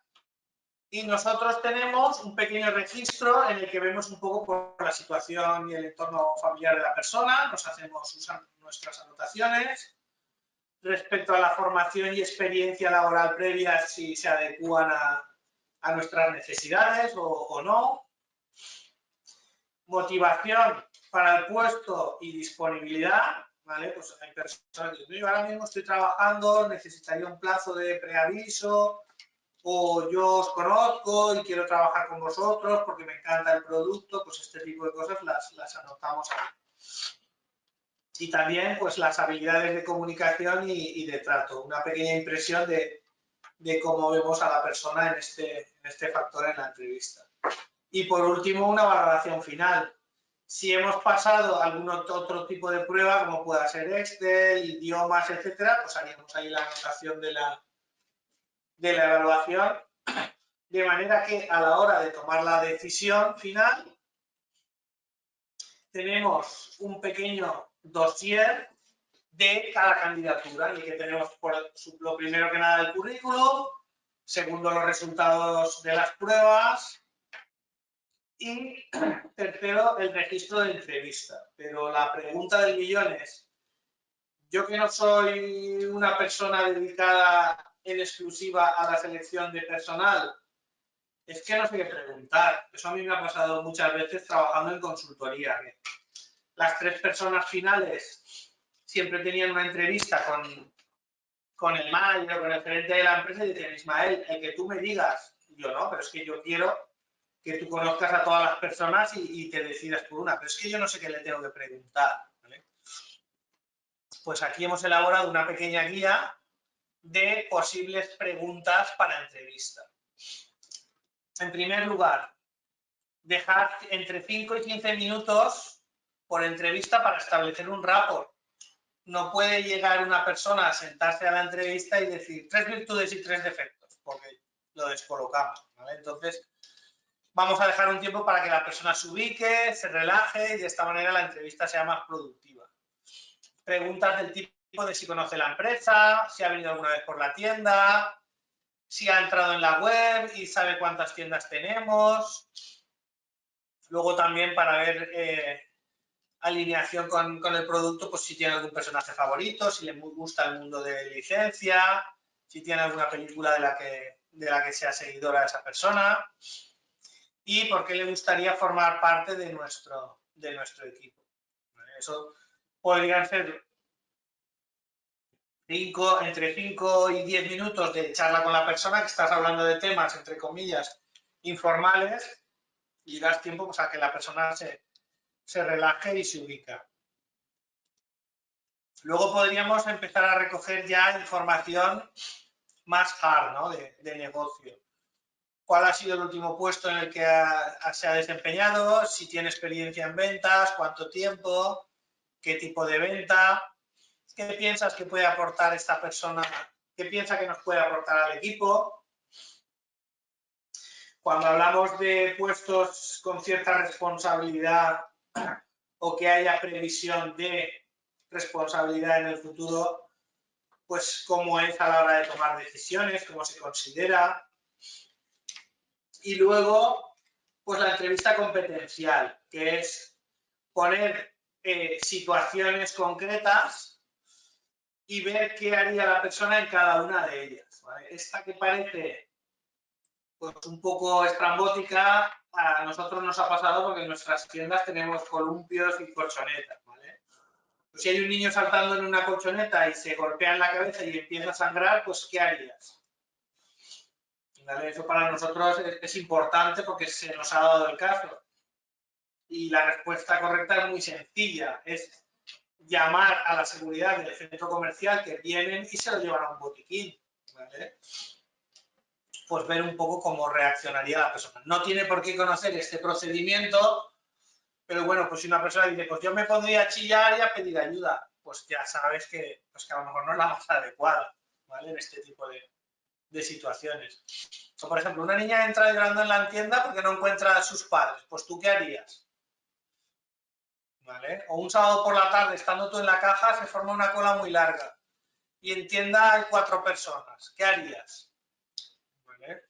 B: Y nosotros tenemos un pequeño registro en el que vemos un poco por la situación y el entorno familiar de la persona, nos hacemos nuestras anotaciones. Respecto a la formación y experiencia laboral previa, si se adecúan a nuestras necesidades o no. Motivación para el puesto y disponibilidad, ¿vale? Pues hay personas que dicen, yo ahora mismo estoy trabajando, necesitaría un plazo de preaviso, o yo os conozco y quiero trabajar con vosotros porque me encanta el producto, pues este tipo de cosas las anotamos ahí. Y también pues las habilidades de comunicación y de trato, una pequeña impresión de cómo vemos a la persona en este factor en la entrevista. Y por último, una valoración final. Si hemos pasado algún otro tipo de prueba, como pueda ser Excel, idiomas, etcétera, pues haríamos ahí la anotación de la evaluación, de manera que a la hora de tomar la decisión final, tenemos un pequeño dossier de cada candidatura, en el que tenemos lo primero que nada el currículum, segundo los resultados de las pruebas y tercero el registro de entrevista. Pero la pregunta del millón es, yo que no soy una persona dedicada en exclusiva a la selección de personal, es que no sé qué preguntar. Eso a mí me ha pasado muchas veces trabajando en consultoría. Las 3 personas finales siempre tenían una entrevista con el manager o con el gerente de la empresa y dicen, Ismael, el que tú me digas, yo no, pero es que yo quiero que tú conozcas a todas las personas y te decidas por una, pero es que yo no sé qué le tengo que preguntar, ¿vale? Pues aquí hemos elaborado una pequeña guía de posibles preguntas para entrevista. En primer lugar, dejar entre 5 y 15 minutos por entrevista para establecer un rapport. No puede llegar una persona a sentarse a la entrevista y decir 3 virtudes y 3 defectos, porque lo descolocamos, ¿vale? Entonces, vamos a dejar un tiempo para que la persona se ubique, se relaje y de esta manera la entrevista sea más productiva. Preguntas del tipo de si conoce la empresa, si ha venido alguna vez por la tienda, si ha entrado en la web y sabe cuántas tiendas tenemos. Luego también para ver alineación con el producto, pues si tiene algún personaje favorito, si le gusta el mundo de licencia, si tiene alguna película de la que sea seguidora de esa persona y por qué le gustaría formar parte de nuestro equipo. Eso podrían ser entre 5 y 10 minutos de charla con la persona, que estás hablando de temas, entre comillas, informales y das tiempo pues, a que la persona se relaje y se ubica. Luego podríamos empezar a recoger ya información más hard, ¿no? de negocio. ¿Cuál ha sido el último puesto en el que se ha desempeñado? Si tiene experiencia en ventas, cuánto tiempo, qué tipo de venta, qué piensas que puede aportar esta persona, qué piensa que nos puede aportar al equipo. Cuando hablamos de puestos con cierta responsabilidad o que haya previsión de responsabilidad en el futuro, pues cómo es a la hora de tomar decisiones, cómo se considera. Y luego, pues la entrevista competencial, que es poner situaciones concretas y ver qué haría la persona en cada una de ellas, ¿vale? Esta que parece pues, un poco estrambótica, a nosotros nos ha pasado porque en nuestras tiendas tenemos columpios y colchonetas, ¿vale? Pues si hay un niño saltando en una colchoneta y se golpea en la cabeza y empieza a sangrar, pues ¿qué harías? ¿Vale? Eso para nosotros es importante porque se nos ha dado el caso. Y la respuesta correcta es muy sencilla, es llamar a la seguridad del centro comercial que vienen y se lo llevan a un botiquín, ¿vale? Pues ver un poco cómo reaccionaría la persona. No tiene por qué conocer este procedimiento, pero bueno, pues si una persona dice, pues yo me pondría a chillar y a pedir ayuda, pues ya sabes que, pues que a lo mejor no es la más adecuada, ¿vale? En este tipo de situaciones. O por ejemplo, una niña entra llorando en la tienda porque no encuentra a sus padres, pues ¿tú qué harías? ¿Vale? O un sábado por la tarde, estando tú en la caja, se forma una cola muy larga y en tienda hay 4 personas. ¿Qué harías? ¿Vale?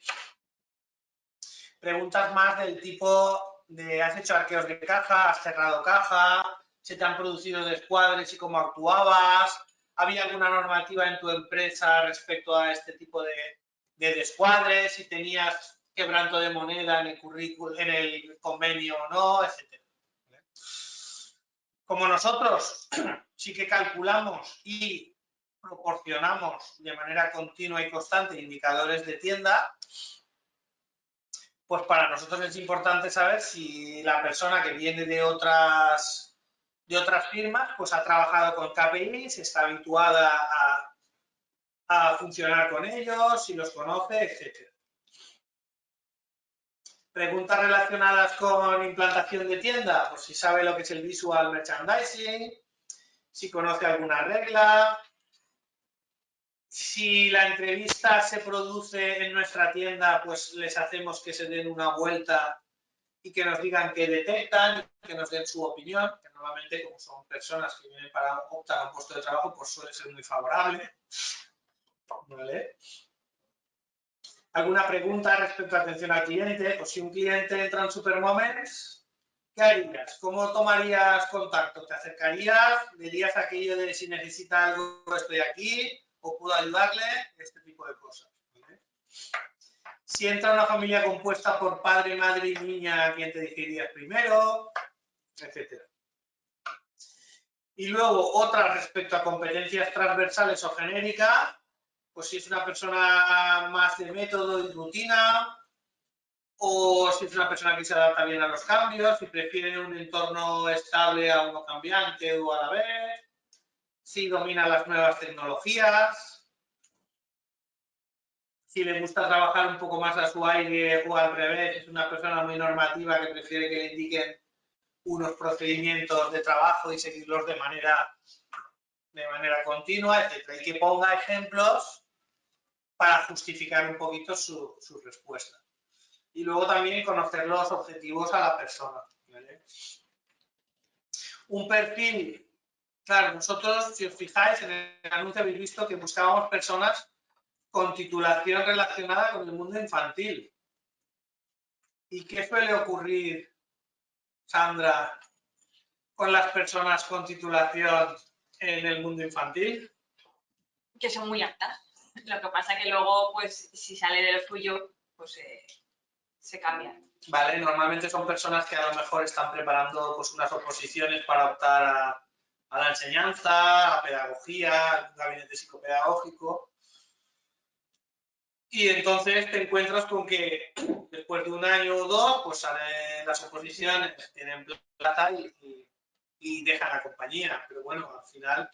B: Preguntas más del tipo de ¿has hecho arqueos de caja? ¿Has cerrado caja? ¿Se te han producido descuadres y cómo actuabas? ¿Había alguna normativa en tu empresa respecto a este tipo de descuadres? ¿Si tenías quebranto de moneda en el currículum, en el convenio o no? Etcétera. Como nosotros sí que calculamos y proporcionamos de manera continua y constante indicadores de tienda, pues para nosotros es importante saber si la persona que viene de otras de otras firmas, pues ha trabajado con KPIs, está habituada a funcionar con ellos, si los conoce, etc. Preguntas relacionadas con implantación de tienda, pues si sabe lo que es el visual merchandising, si conoce alguna regla, si la entrevista se produce en nuestra tienda, pues les hacemos que se den una vuelta y que nos digan qué detectan, que nos den su opinión, que normalmente como son personas que vienen para optar a un puesto de trabajo, pues suele ser muy favorable. ¿Vale? ¿Alguna pregunta respecto a atención al cliente? Pues si un cliente entra en Supermoments, ¿qué harías? ¿Cómo tomarías contacto? ¿Te acercarías? ¿Dirías aquello de si necesita algo estoy aquí o puedo ayudarle? Este tipo de cosas. ¿Vale? Si entra una familia compuesta por padre, madre y niña, ¿a quién te dirigirías primero? Etcétera. Y luego otra respecto a competencias transversales o genéricas, pues si es una persona más de método y rutina, o si es una persona que se adapta bien a los cambios, si prefiere un entorno estable a uno cambiante o a la vez, si domina las nuevas tecnologías, si le gusta trabajar un poco más a su aire o al revés, es una persona muy normativa que prefiere que le indiquen unos procedimientos de trabajo y seguirlos de manera continua, etc. Y que ponga ejemplos para justificar un poquito su respuesta. Y luego también conocer los objetivos a la persona. ¿Vale? Un perfil, claro, nosotros, si os fijáis, en el anuncio habéis visto que buscábamos personas con titulación relacionada con el mundo infantil. ¿Y qué suele ocurrir, Sandra, con las personas con titulación en el mundo infantil?
C: Que son muy altas. Lo que pasa que luego, pues, si sale de lo suyo, pues se cambian.
B: Vale, normalmente son personas que a lo mejor están preparando pues, unas oposiciones para optar a la enseñanza, a pedagogía, al gabinete psicopedagógico. Y entonces te encuentras con que después de un año o dos, pues salen las oposiciones, tienen plata y dejan la compañía. Pero bueno, al final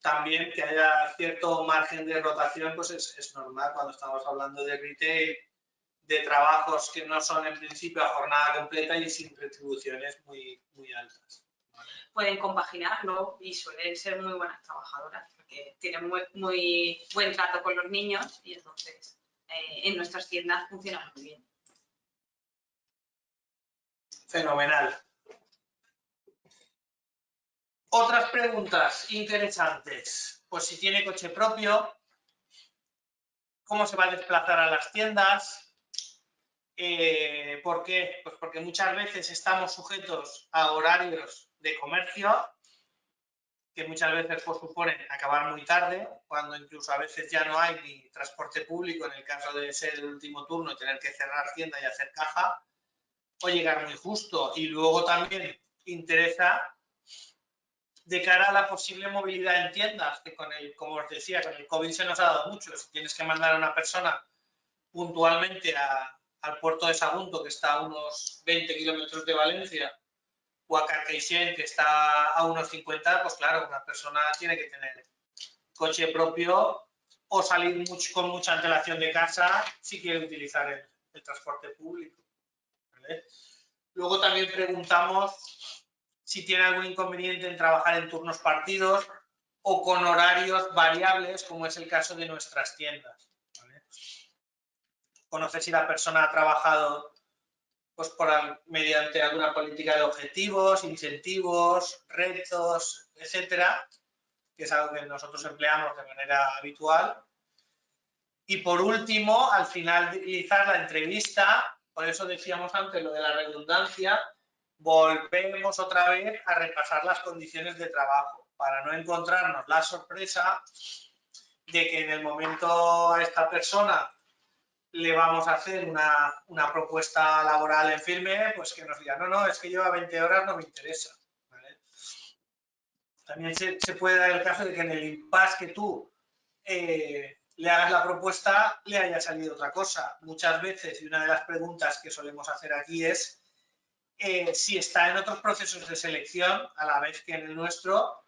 B: también que haya cierto margen de rotación, pues es normal cuando estamos hablando de retail, de trabajos que no son en principio a jornada completa y sin retribuciones muy, muy altas.
C: Pueden compaginarlo y suelen ser muy buenas trabajadoras porque tienen muy buen trato con los niños y entonces en nuestras tiendas funcionan muy bien.
B: Fenomenal. Otras preguntas interesantes. Pues si tiene coche propio, ¿cómo se va a desplazar a las tiendas? ¿Por qué? Pues porque muchas veces estamos sujetos a horarios de comercio que muchas veces pues, suponen acabar muy tarde, cuando incluso a veces ya no hay ni transporte público en el caso de ser el último turno y tener que cerrar tienda y hacer caja, o llegar muy justo. Y luego también interesa de cara a la posible movilidad en tiendas, que con el, como os decía, con el COVID se nos ha dado mucho. Si tienes que mandar a una persona puntualmente al puerto de Sagunto, que está a unos 20 kilómetros de Valencia, o a Carcaixent, que está a unos 50, pues claro, una persona tiene que tener coche propio o salir con mucha antelación de casa si quiere utilizar el transporte público. ¿Vale? Luego también preguntamos si tiene algún inconveniente en trabajar en turnos partidos o con horarios variables, como es el caso de nuestras tiendas. ¿Vale? Conocer si la persona ha trabajado pues, mediante alguna política de objetivos, incentivos, retos, etcétera, que es algo que nosotros empleamos de manera habitual. Y por último, al finalizar la entrevista, por eso decíamos antes lo de la redundancia, volvemos otra vez a repasar las condiciones de trabajo para no encontrarnos la sorpresa de que en el momento a esta persona le vamos a hacer una propuesta laboral en firme, pues que nos diga, no, es que lleva 20 horas, no me interesa. ¿Vale? También se puede dar el caso de que en el impasse que tú le hagas la propuesta, le haya salido otra cosa. Muchas veces, y una de las preguntas que solemos hacer aquí es si está en otros procesos de selección a la vez que en el nuestro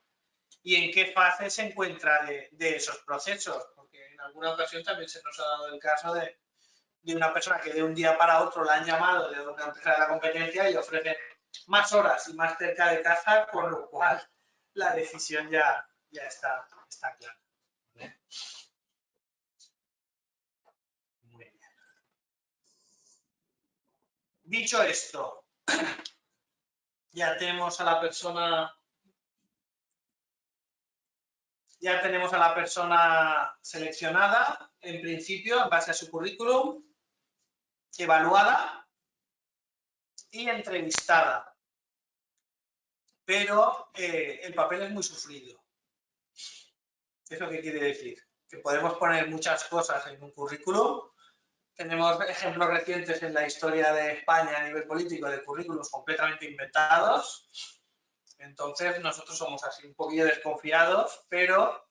B: y en qué fase se encuentra de esos procesos, porque en alguna ocasión también se nos ha dado el caso de una persona que de un día para otro la han llamado de una empresa de la competencia y le ofrecen más horas y más cerca de casa, con lo cual la decisión ya está clara. ¿Vale? Muy bien. Dicho esto, ya tenemos a la persona seleccionada, en principio, en base a su currículum, evaluada y entrevistada. Pero el papel es muy sufrido. ¿Eso qué quiere decir? Que podemos poner muchas cosas en un currículum. Tenemos ejemplos recientes en la historia de España a nivel político de currículums completamente inventados. Entonces, nosotros somos así un poquillo desconfiados, pero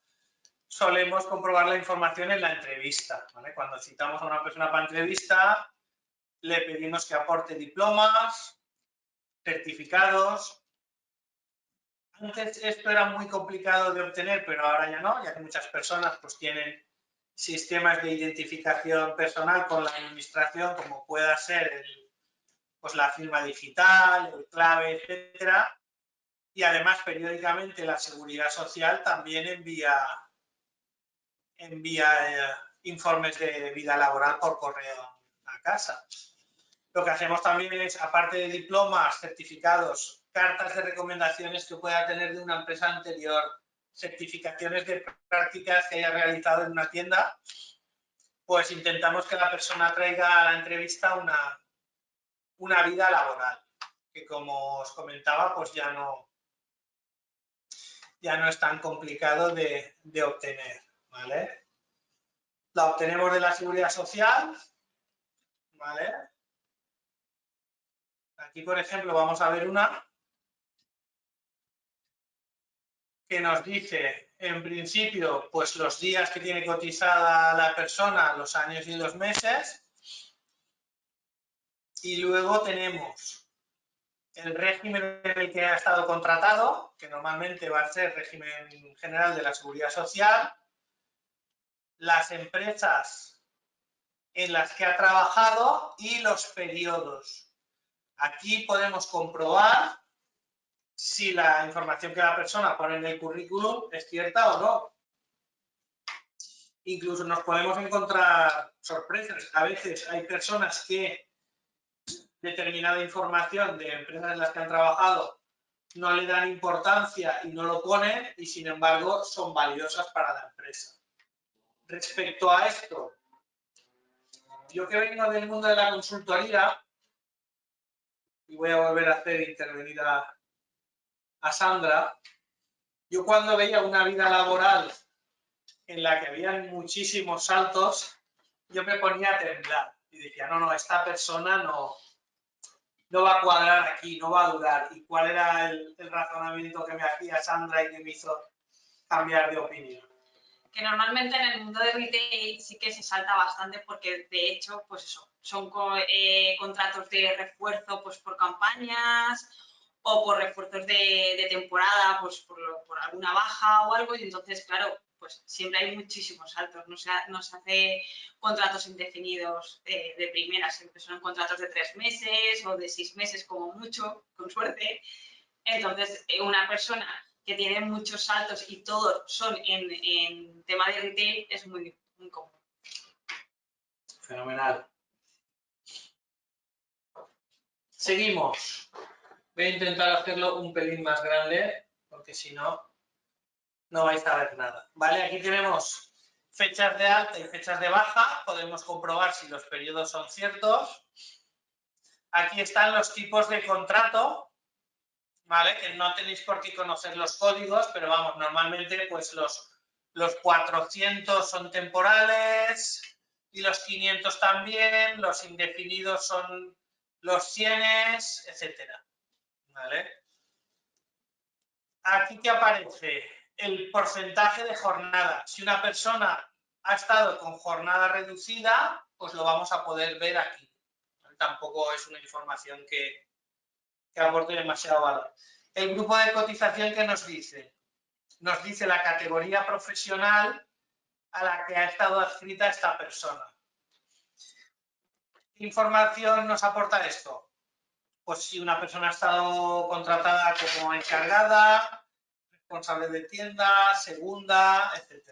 B: solemos comprobar la información en la entrevista, ¿vale? Cuando citamos a una persona para entrevista, le pedimos que aporte diplomas, certificados. Antes esto era muy complicado de obtener, pero ahora ya no, ya que muchas personas pues tienen sistemas de identificación personal con la administración, como pueda ser pues la firma digital, el clave, etcétera. Y además, periódicamente, la Seguridad Social también envía informes de vida laboral por correo a casa. Lo que hacemos también es, aparte de diplomas, certificados, cartas de recomendaciones que pueda tener de una empresa anterior, certificaciones de prácticas que haya realizado en una tienda, pues intentamos que la persona traiga a la entrevista una vida laboral, que como os comentaba, pues ya no es tan complicado de obtener, ¿vale? La obtenemos de la Seguridad Social, ¿vale? Aquí, por ejemplo, vamos a ver una que nos dice, en principio, pues los días que tiene cotizada la persona, los años y los meses, y luego tenemos el régimen en el que ha estado contratado, que normalmente va a ser régimen general de la Seguridad Social, las empresas en las que ha trabajado y los periodos. Aquí podemos comprobar si la información que la persona pone en el currículum es cierta o no. Incluso nos podemos encontrar sorpresas. A veces hay personas que determinada información de empresas en las que han trabajado no le dan importancia y no lo ponen y, sin embargo, son valiosas para la empresa. Respecto a esto, yo que vengo del mundo de la consultoría, y voy a volver a hacer intervenir a Sandra, yo cuando veía una vida laboral en la que habían muchísimos saltos, yo me ponía a temblar y decía, no, esta persona no va a cuadrar aquí, no va a durar. ¿Y cuál era el razonamiento que me hacía Sandra y que me hizo cambiar de opinión?
C: Que normalmente en el mundo de retail sí que se salta bastante porque, de hecho, pues eso, son contratos de refuerzo pues por campañas o por refuerzos de temporada, pues por alguna baja o algo, y entonces, claro, pues siempre hay muchísimos saltos, no se hace contratos indefinidos de primera, siempre son contratos de 3 meses o de 6 meses como mucho, con suerte. Entonces, una persona que tiene muchos saltos y todos son en tema de retail es muy común.
B: Fenomenal. Seguimos. Voy a intentar hacerlo un pelín más grande, porque si no, no vais a ver nada. Vale, aquí tenemos fechas de alta y fechas de baja. Podemos comprobar si los periodos son ciertos. Aquí están los tipos de contrato, ¿vale? Que no tenéis por qué conocer los códigos, pero vamos, normalmente pues los 400 son temporales y los 500 también, los indefinidos son los 100, etcétera, ¿vale? Aquí que aparece el porcentaje de jornada. Si una persona ha estado con jornada reducida, pues lo vamos a poder ver aquí. Tampoco es una información que que aporte demasiado valor. El grupo de cotización, ¿qué nos dice? Nos dice la categoría profesional a la que ha estado adscrita esta persona. ¿Qué información nos aporta esto? Pues si una persona ha estado contratada como encargada, responsable de tienda, segunda, etc.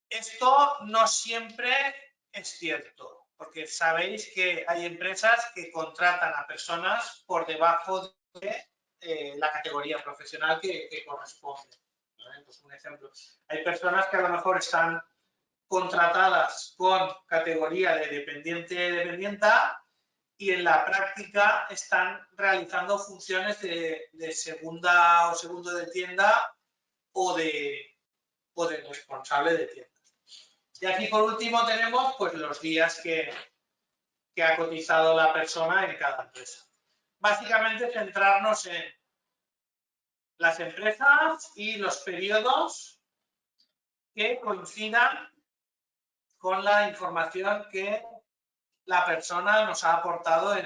B: Esto no siempre es cierto, porque sabéis que hay empresas que contratan a personas por debajo de la categoría profesional que corresponde. ¿Vale? Pues un ejemplo, hay personas que a lo mejor están contratadas con categoría de dependienta y en la práctica están realizando funciones de segunda o segundo de tienda o de responsable de tienda. Y aquí por último tenemos pues los días que ha cotizado la persona en cada empresa. Básicamente centrarnos en las empresas y los periodos que coincidan con la información que la persona nos ha aportado en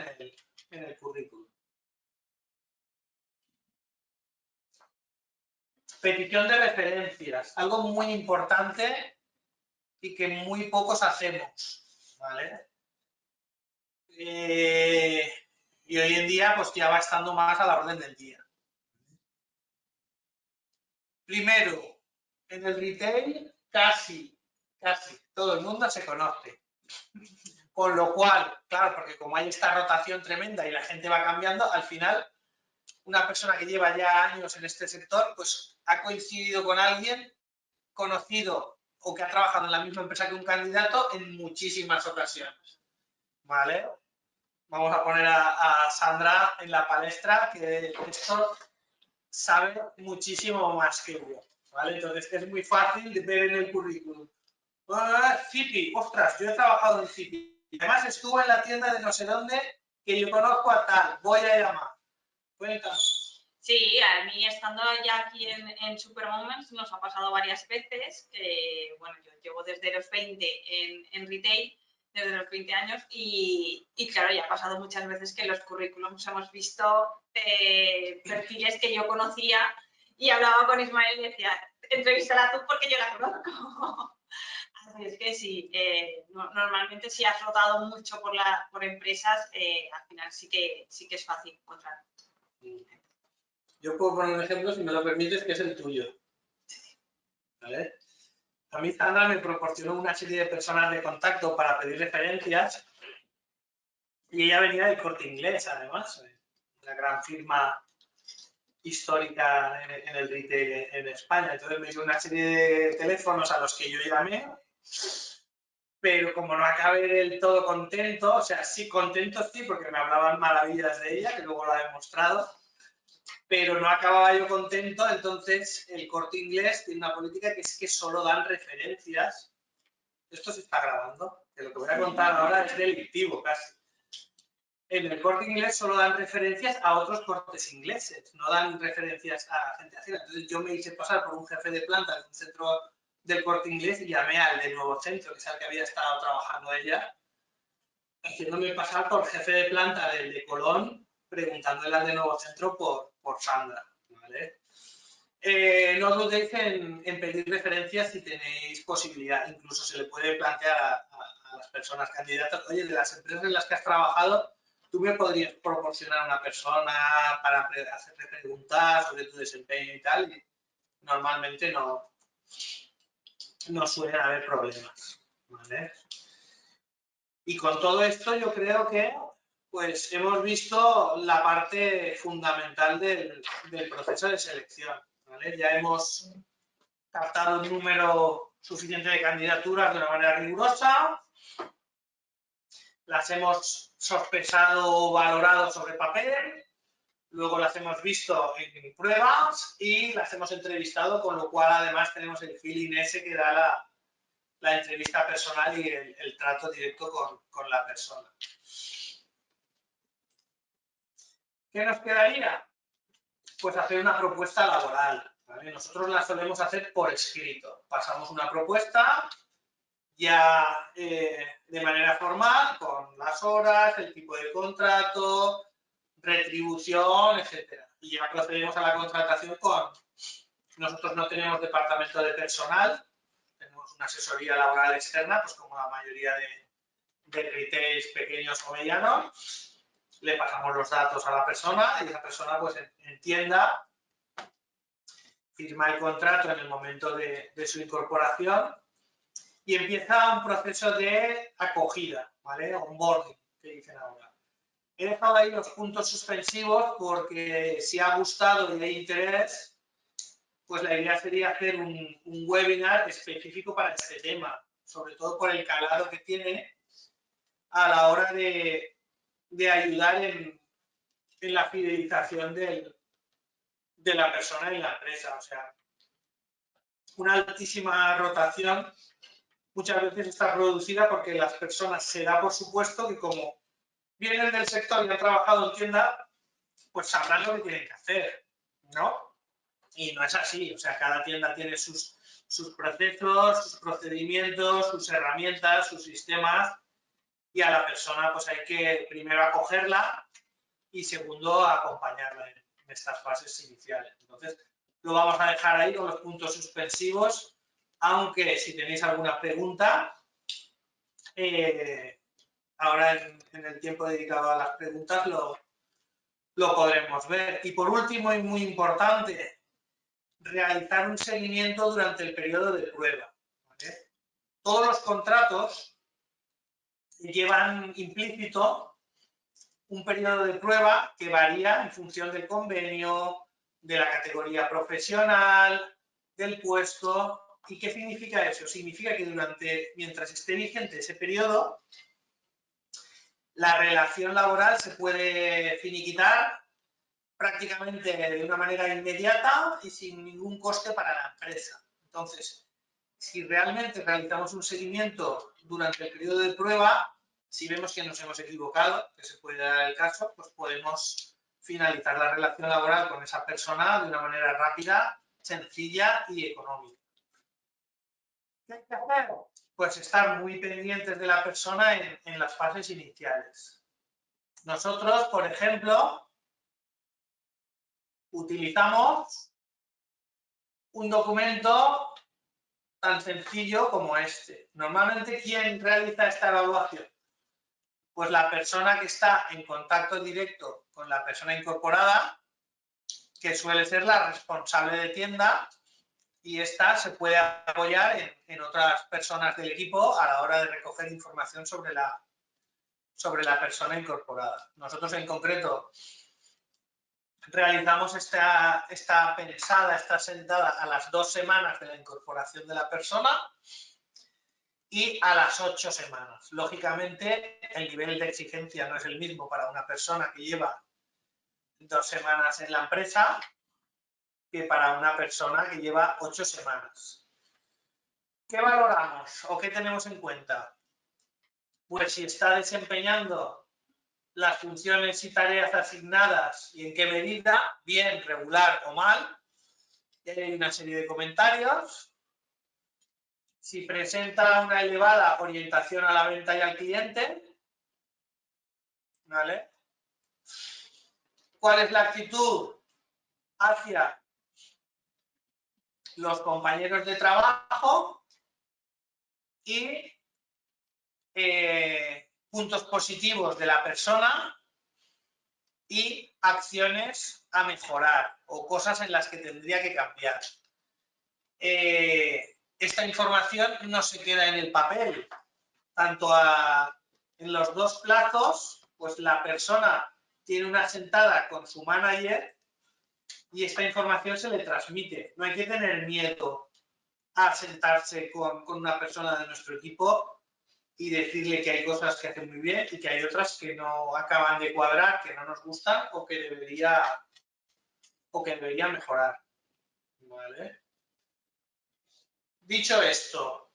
B: el currículum. Petición de referencias, algo muy importante y que muy pocos hacemos, ¿vale? Y hoy en día pues ya va estando más a la orden del día. Primero, en el retail casi todo el mundo se conoce. Con lo cual, claro, porque como hay esta rotación tremenda y la gente va cambiando, al final una persona que lleva ya años en este sector pues ha coincidido con alguien conocido o que ha trabajado en la misma empresa que un candidato en muchísimas ocasiones. ¿Vale? Vamos a poner a Sandra en la palestra, que esto sabe muchísimo más que yo. ¿Vale? Entonces es muy fácil de ver en el currículum. Zipi, ostras, yo he trabajado en Zipi. Además estuve en la tienda de no sé dónde que yo conozco a tal. Voy a llamar. Cuéntanos.
C: Sí, a mí estando ya aquí en Supermoments nos ha pasado varias veces que, bueno, yo llevo desde los 20 en retail, desde los 20 años y claro, ya ha pasado muchas veces que en los currículums hemos visto perfiles que yo conocía y hablaba con Ismael y decía, entrevístala tú porque yo la conozco. Así es que sí, normalmente si has rotado mucho por empresas, al final sí que es fácil encontrar.
B: Yo puedo poner un ejemplo, si me lo permites, que es el tuyo. ¿Vale? A mí Sandra me proporcionó una serie de personas de contacto para pedir referencias y ella venía del Corte Inglés, además, una gran firma histórica en el retail en España. Entonces me dio una serie de teléfonos a los que yo llamé, pero como no acabé del todo contento, o sea, sí contento sí, porque me hablaban maravillas de ella, que luego lo ha demostrado, pero no acababa yo contento, entonces el Corte Inglés tiene una política que es que solo dan referencias. Esto se está grabando, que lo que voy a contar ahora es delictivo casi. En el Corte Inglés solo dan referencias a otros cortes ingleses, no dan referencias a gente ajena. Entonces yo me hice pasar por un jefe de planta de un centro del Corte Inglés y llamé al de Nuevo Centro, que es el que había estado trabajando ella, haciéndome pasar por jefe de planta del de Colón, preguntándole al de Nuevo Centro por Sandra. ¿Vale? No dudéis en pedir referencias si tenéis posibilidad. Incluso se le puede plantear a las personas candidatas, oye, de las empresas en las que has trabajado, ¿tú me podrías proporcionar una persona para hacerle preguntas sobre tu desempeño y tal? Y normalmente no suelen haber problemas. ¿Vale? Y con todo esto yo creo que pues hemos visto la parte fundamental del proceso de selección. ¿Vale? Ya hemos captado un número suficiente de candidaturas de una manera rigurosa, las hemos sospechado o valorado sobre papel, luego las hemos visto en pruebas y las hemos entrevistado, con lo cual además tenemos el feeling ese que da la entrevista personal y el trato directo con la persona. ¿Qué nos quedaría? Pues hacer una propuesta laboral. ¿Vale? Nosotros la solemos hacer por escrito. Pasamos una propuesta ya de manera formal, con las horas, el tipo de contrato, retribución, etcétera. Y ya procedemos a la contratación con... Nosotros no tenemos departamento de personal, tenemos una asesoría laboral externa, pues como la mayoría de retails pequeños o medianos. Le pasamos los datos a la persona y esa persona pues entienda, firma el contrato en el momento de su incorporación y empieza un proceso de acogida, ¿vale? Onboarding, que dicen ahora. He dejado ahí los puntos suspensivos porque si ha gustado y hay interés, pues la idea sería hacer un webinar específico para este tema, sobre todo por el calado que tiene a la hora de ayudar en la fidelización de la persona en la empresa. O sea, una altísima rotación muchas veces está producida porque las personas se da por supuesto que como vienen del sector y han trabajado en tienda, pues sabrán lo que tienen que hacer, ¿no? Y no es así. O sea, cada tienda tiene sus procesos, sus procedimientos, sus herramientas, sus sistemas y a la persona pues hay que primero acogerla y segundo acompañarla en estas fases iniciales. Entonces, lo vamos a dejar ahí con los puntos suspensivos, aunque si tenéis alguna pregunta, ahora en el tiempo dedicado a las preguntas lo podremos ver. Y por último y muy importante, realizar un seguimiento durante el periodo de prueba, ¿vale? Todos los contratos llevan implícito un periodo de prueba que varía en función del convenio, de la categoría profesional, del puesto. ¿Y qué significa eso? Significa que mientras esté vigente ese periodo, la relación laboral se puede finiquitar prácticamente de una manera inmediata y sin ningún coste para la empresa. Entonces, si realmente realizamos un seguimiento durante el periodo de prueba, si vemos que nos hemos equivocado, que se puede dar el caso, pues podemos finalizar la relación laboral con esa persona de una manera rápida, sencilla y económica. ¿Qué hay que hacer? Pues estar muy pendientes de la persona en las fases iniciales. Nosotros, por ejemplo, utilizamos un documento tan sencillo como este. Normalmente, ¿quién realiza esta evaluación? Pues la persona que está en contacto directo con la persona incorporada, que suele ser la responsable de tienda, y esta se puede apoyar en otras personas del equipo a la hora de recoger información sobre la persona incorporada. Nosotros en concreto realizamos esta pensada, esta sentada a las 2 semanas de la incorporación de la persona y a las 8 semanas. Lógicamente, el nivel de exigencia no es el mismo para una persona que lleva 2 semanas en la empresa que para una persona que lleva 8 semanas. ¿Qué valoramos o qué tenemos en cuenta? Pues si está desempeñando las funciones y tareas asignadas y en qué medida, bien, regular o mal. Y hay una serie de comentarios. Si presenta una elevada orientación a la venta y al cliente, ¿vale? ¿Cuál es la actitud hacia los compañeros de trabajo? Y puntos positivos de la persona y acciones a mejorar o cosas en las que tendría que cambiar. Esta información no se queda en el papel. Tanto en los dos plazos, pues la persona tiene una sentada con su manager y esta información se le transmite. No hay que tener miedo a sentarse con una persona de nuestro equipo y decirle que hay cosas que hace muy bien y que hay otras que no acaban de cuadrar, que no nos gustan o que debería mejorar. ¿Vale? Dicho esto,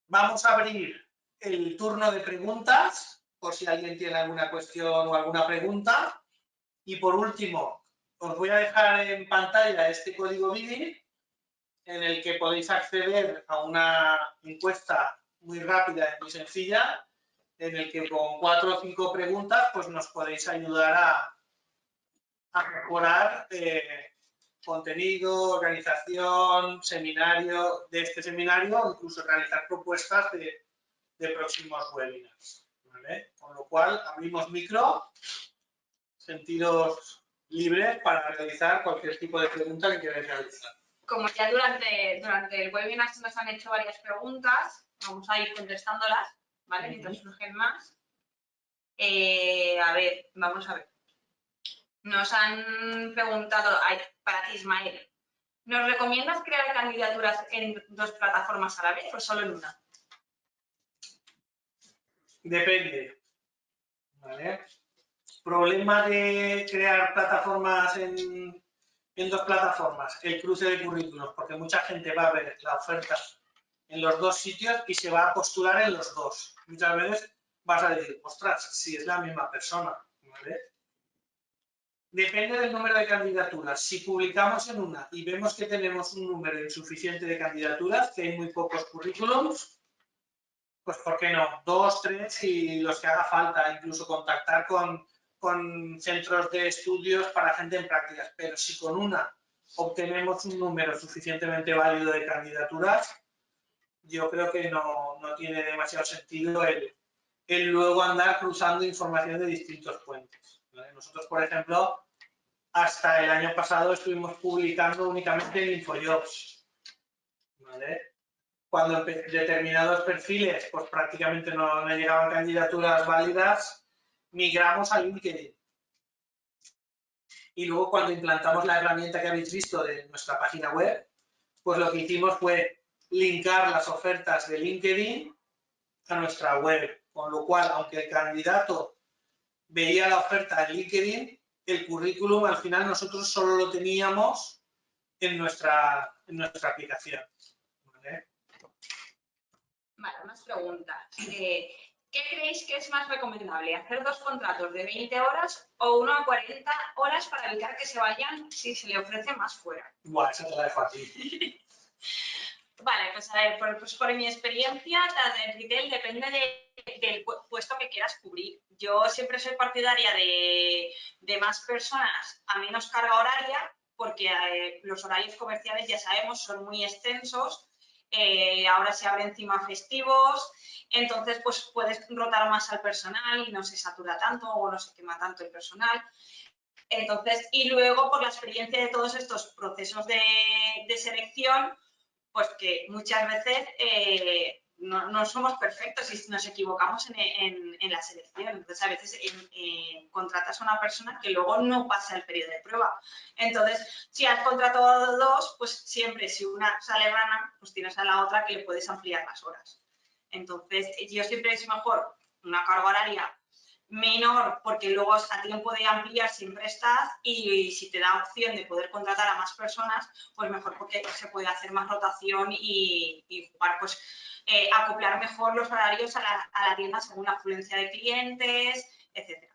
B: vamos a abrir el turno de preguntas, por si alguien tiene alguna cuestión o alguna pregunta. Y por último, os voy a dejar en pantalla este código BIDI en el que podéis acceder a una encuesta muy rápida y muy sencilla, en el que con 4 o 5 preguntas pues nos podéis ayudar a mejorar contenido, organización, seminario de este seminario, o incluso realizar propuestas de próximos webinars, ¿vale? Con lo cual abrimos micro, sentidos libres para realizar cualquier tipo de pregunta que queráis realizar.
C: Como ya durante el webinar se nos han hecho varias preguntas, vamos a ir contestándolas, ¿vale? Mientras surgen más. A ver, vamos a ver. Nos han preguntado, para ti, Ismael, ¿nos recomiendas crear candidaturas en 2 plataformas a la vez o solo en una?
B: Depende, ¿vale? Problema de crear plataformas en 2 plataformas, el cruce de currículos, porque mucha gente va a ver la oferta en los 2 sitios y se va a postular en los 2. Muchas veces vas a decir, ostras, si es la misma persona, ¿vale? Depende del número de candidaturas. Si publicamos en una y vemos que tenemos un número insuficiente de candidaturas, que hay muy pocos currículums, pues ¿por qué no? 2, 3 y los que haga falta, incluso contactar con centros de estudios para gente en prácticas. Pero si con una obtenemos un número suficientemente válido de candidaturas, yo creo que no tiene demasiado sentido el luego andar cruzando información de distintos puentes, ¿vale? Nosotros, por ejemplo, hasta el año pasado estuvimos publicando únicamente en InfoJobs, ¿vale? Cuando determinados perfiles pues prácticamente no llegaban candidaturas válidas, migramos a LinkedIn. Y luego cuando implantamos la herramienta que habéis visto de nuestra página web, pues lo que hicimos fue linkar las ofertas de LinkedIn a nuestra web, con lo cual, aunque el candidato veía la oferta en LinkedIn, el currículum al final nosotros solo lo teníamos en nuestra aplicación. ¿Vale?
C: Vale, más preguntas. ¿Qué creéis que es más recomendable? ¿Hacer 2 contratos de 20 horas o uno a 40 horas para evitar que se vayan si se le ofrece más fuera?
B: Buah, esa te la dejo a ti.
C: Vale, pues a ver, por mi experiencia, el retail depende del puesto que quieras cubrir. Yo siempre soy partidaria de más personas a menos carga horaria, porque los horarios comerciales, ya sabemos, son muy extensos. Ahora se abren encima festivos, entonces pues puedes rotar más al personal y no se satura tanto o no se quema tanto el personal. Entonces, y luego por la experiencia de todos estos procesos de selección, pues que muchas veces no somos perfectos y nos equivocamos en la selección. Entonces, a veces contratas a una persona que luego no pasa el periodo de prueba. Entonces, si has contratado a 2, pues siempre, si una sale rana, pues tienes a la otra que le puedes ampliar las horas. Entonces, yo siempre es mejor una carga horaria menor, porque luego a tiempo de ampliar siempre estás, y si te da opción de poder contratar a más personas, pues mejor, porque se puede hacer más rotación y jugar, pues acoplar mejor los horarios a la tienda según la afluencia de clientes, etcétera.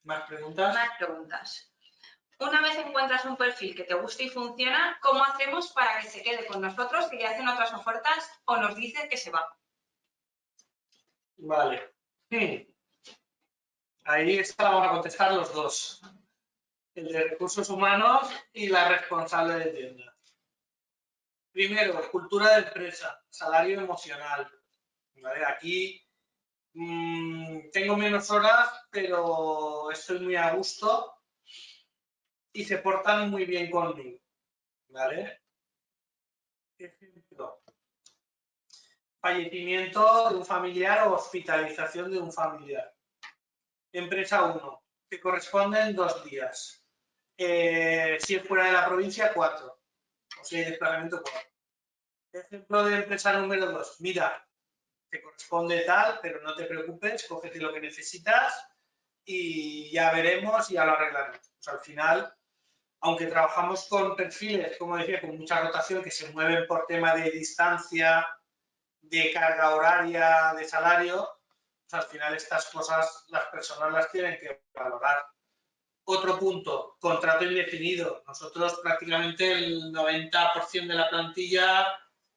B: ¿Más preguntas?
C: Más preguntas. Una vez encuentras un perfil que te gusta y funciona, ¿cómo hacemos para que se quede con nosotros, que le hacen otras ofertas o nos dice que se va?
B: Vale. Ahí está, vamos a contestar los 2. El de recursos humanos y la responsable de tienda. Primero, cultura de empresa, salario emocional. ¿Vale? Aquí tengo menos horas, pero estoy muy a gusto y se portan muy bien conmigo. ¿Vale? Ejemplo. Fallecimiento de un familiar o hospitalización de un familiar. Empresa 1, que corresponden 2 días. Si es fuera de la provincia, 4. O si hay desplazamiento, 4. Ejemplo de empresa número 2. Mira, te corresponde tal, pero no te preocupes, cógete lo que necesitas y ya veremos y ya lo arreglaremos. Pues al final, aunque trabajamos con perfiles, como decía, con mucha rotación, que se mueven por tema de distancia, de carga horaria, de salario, pues al final estas cosas las personas las tienen que valorar. Otro punto, contrato indefinido. Nosotros prácticamente el 90% de la plantilla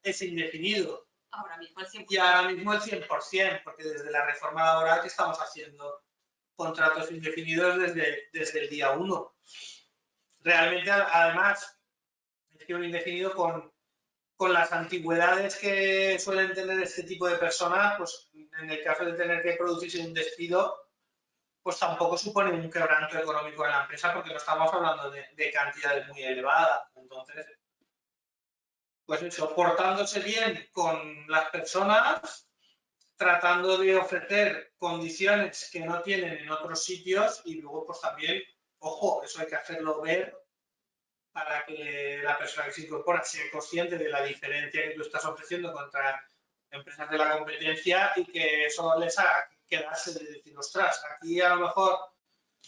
B: es indefinido.
C: Ahora mismo el 100%.
B: Y ahora mismo el 100%, porque desde la reforma laboral que estamos haciendo contratos indefinidos desde el día 1. Realmente, además, es que un indefinido con las antigüedades que suelen tener este tipo de personas, pues en el caso de tener que producirse un despido, pues tampoco supone un quebranto económico en la empresa porque no estamos hablando de cantidades muy elevadas. Entonces, pues eso, portándose bien con las personas, tratando de ofrecer condiciones que no tienen en otros sitios y luego pues también, ojo, eso hay que hacerlo ver para que la persona que se incorpora sea consciente de la diferencia que tú estás ofreciendo contra empresas de la competencia y que eso les haga quedarse de decir, ostras, aquí a lo mejor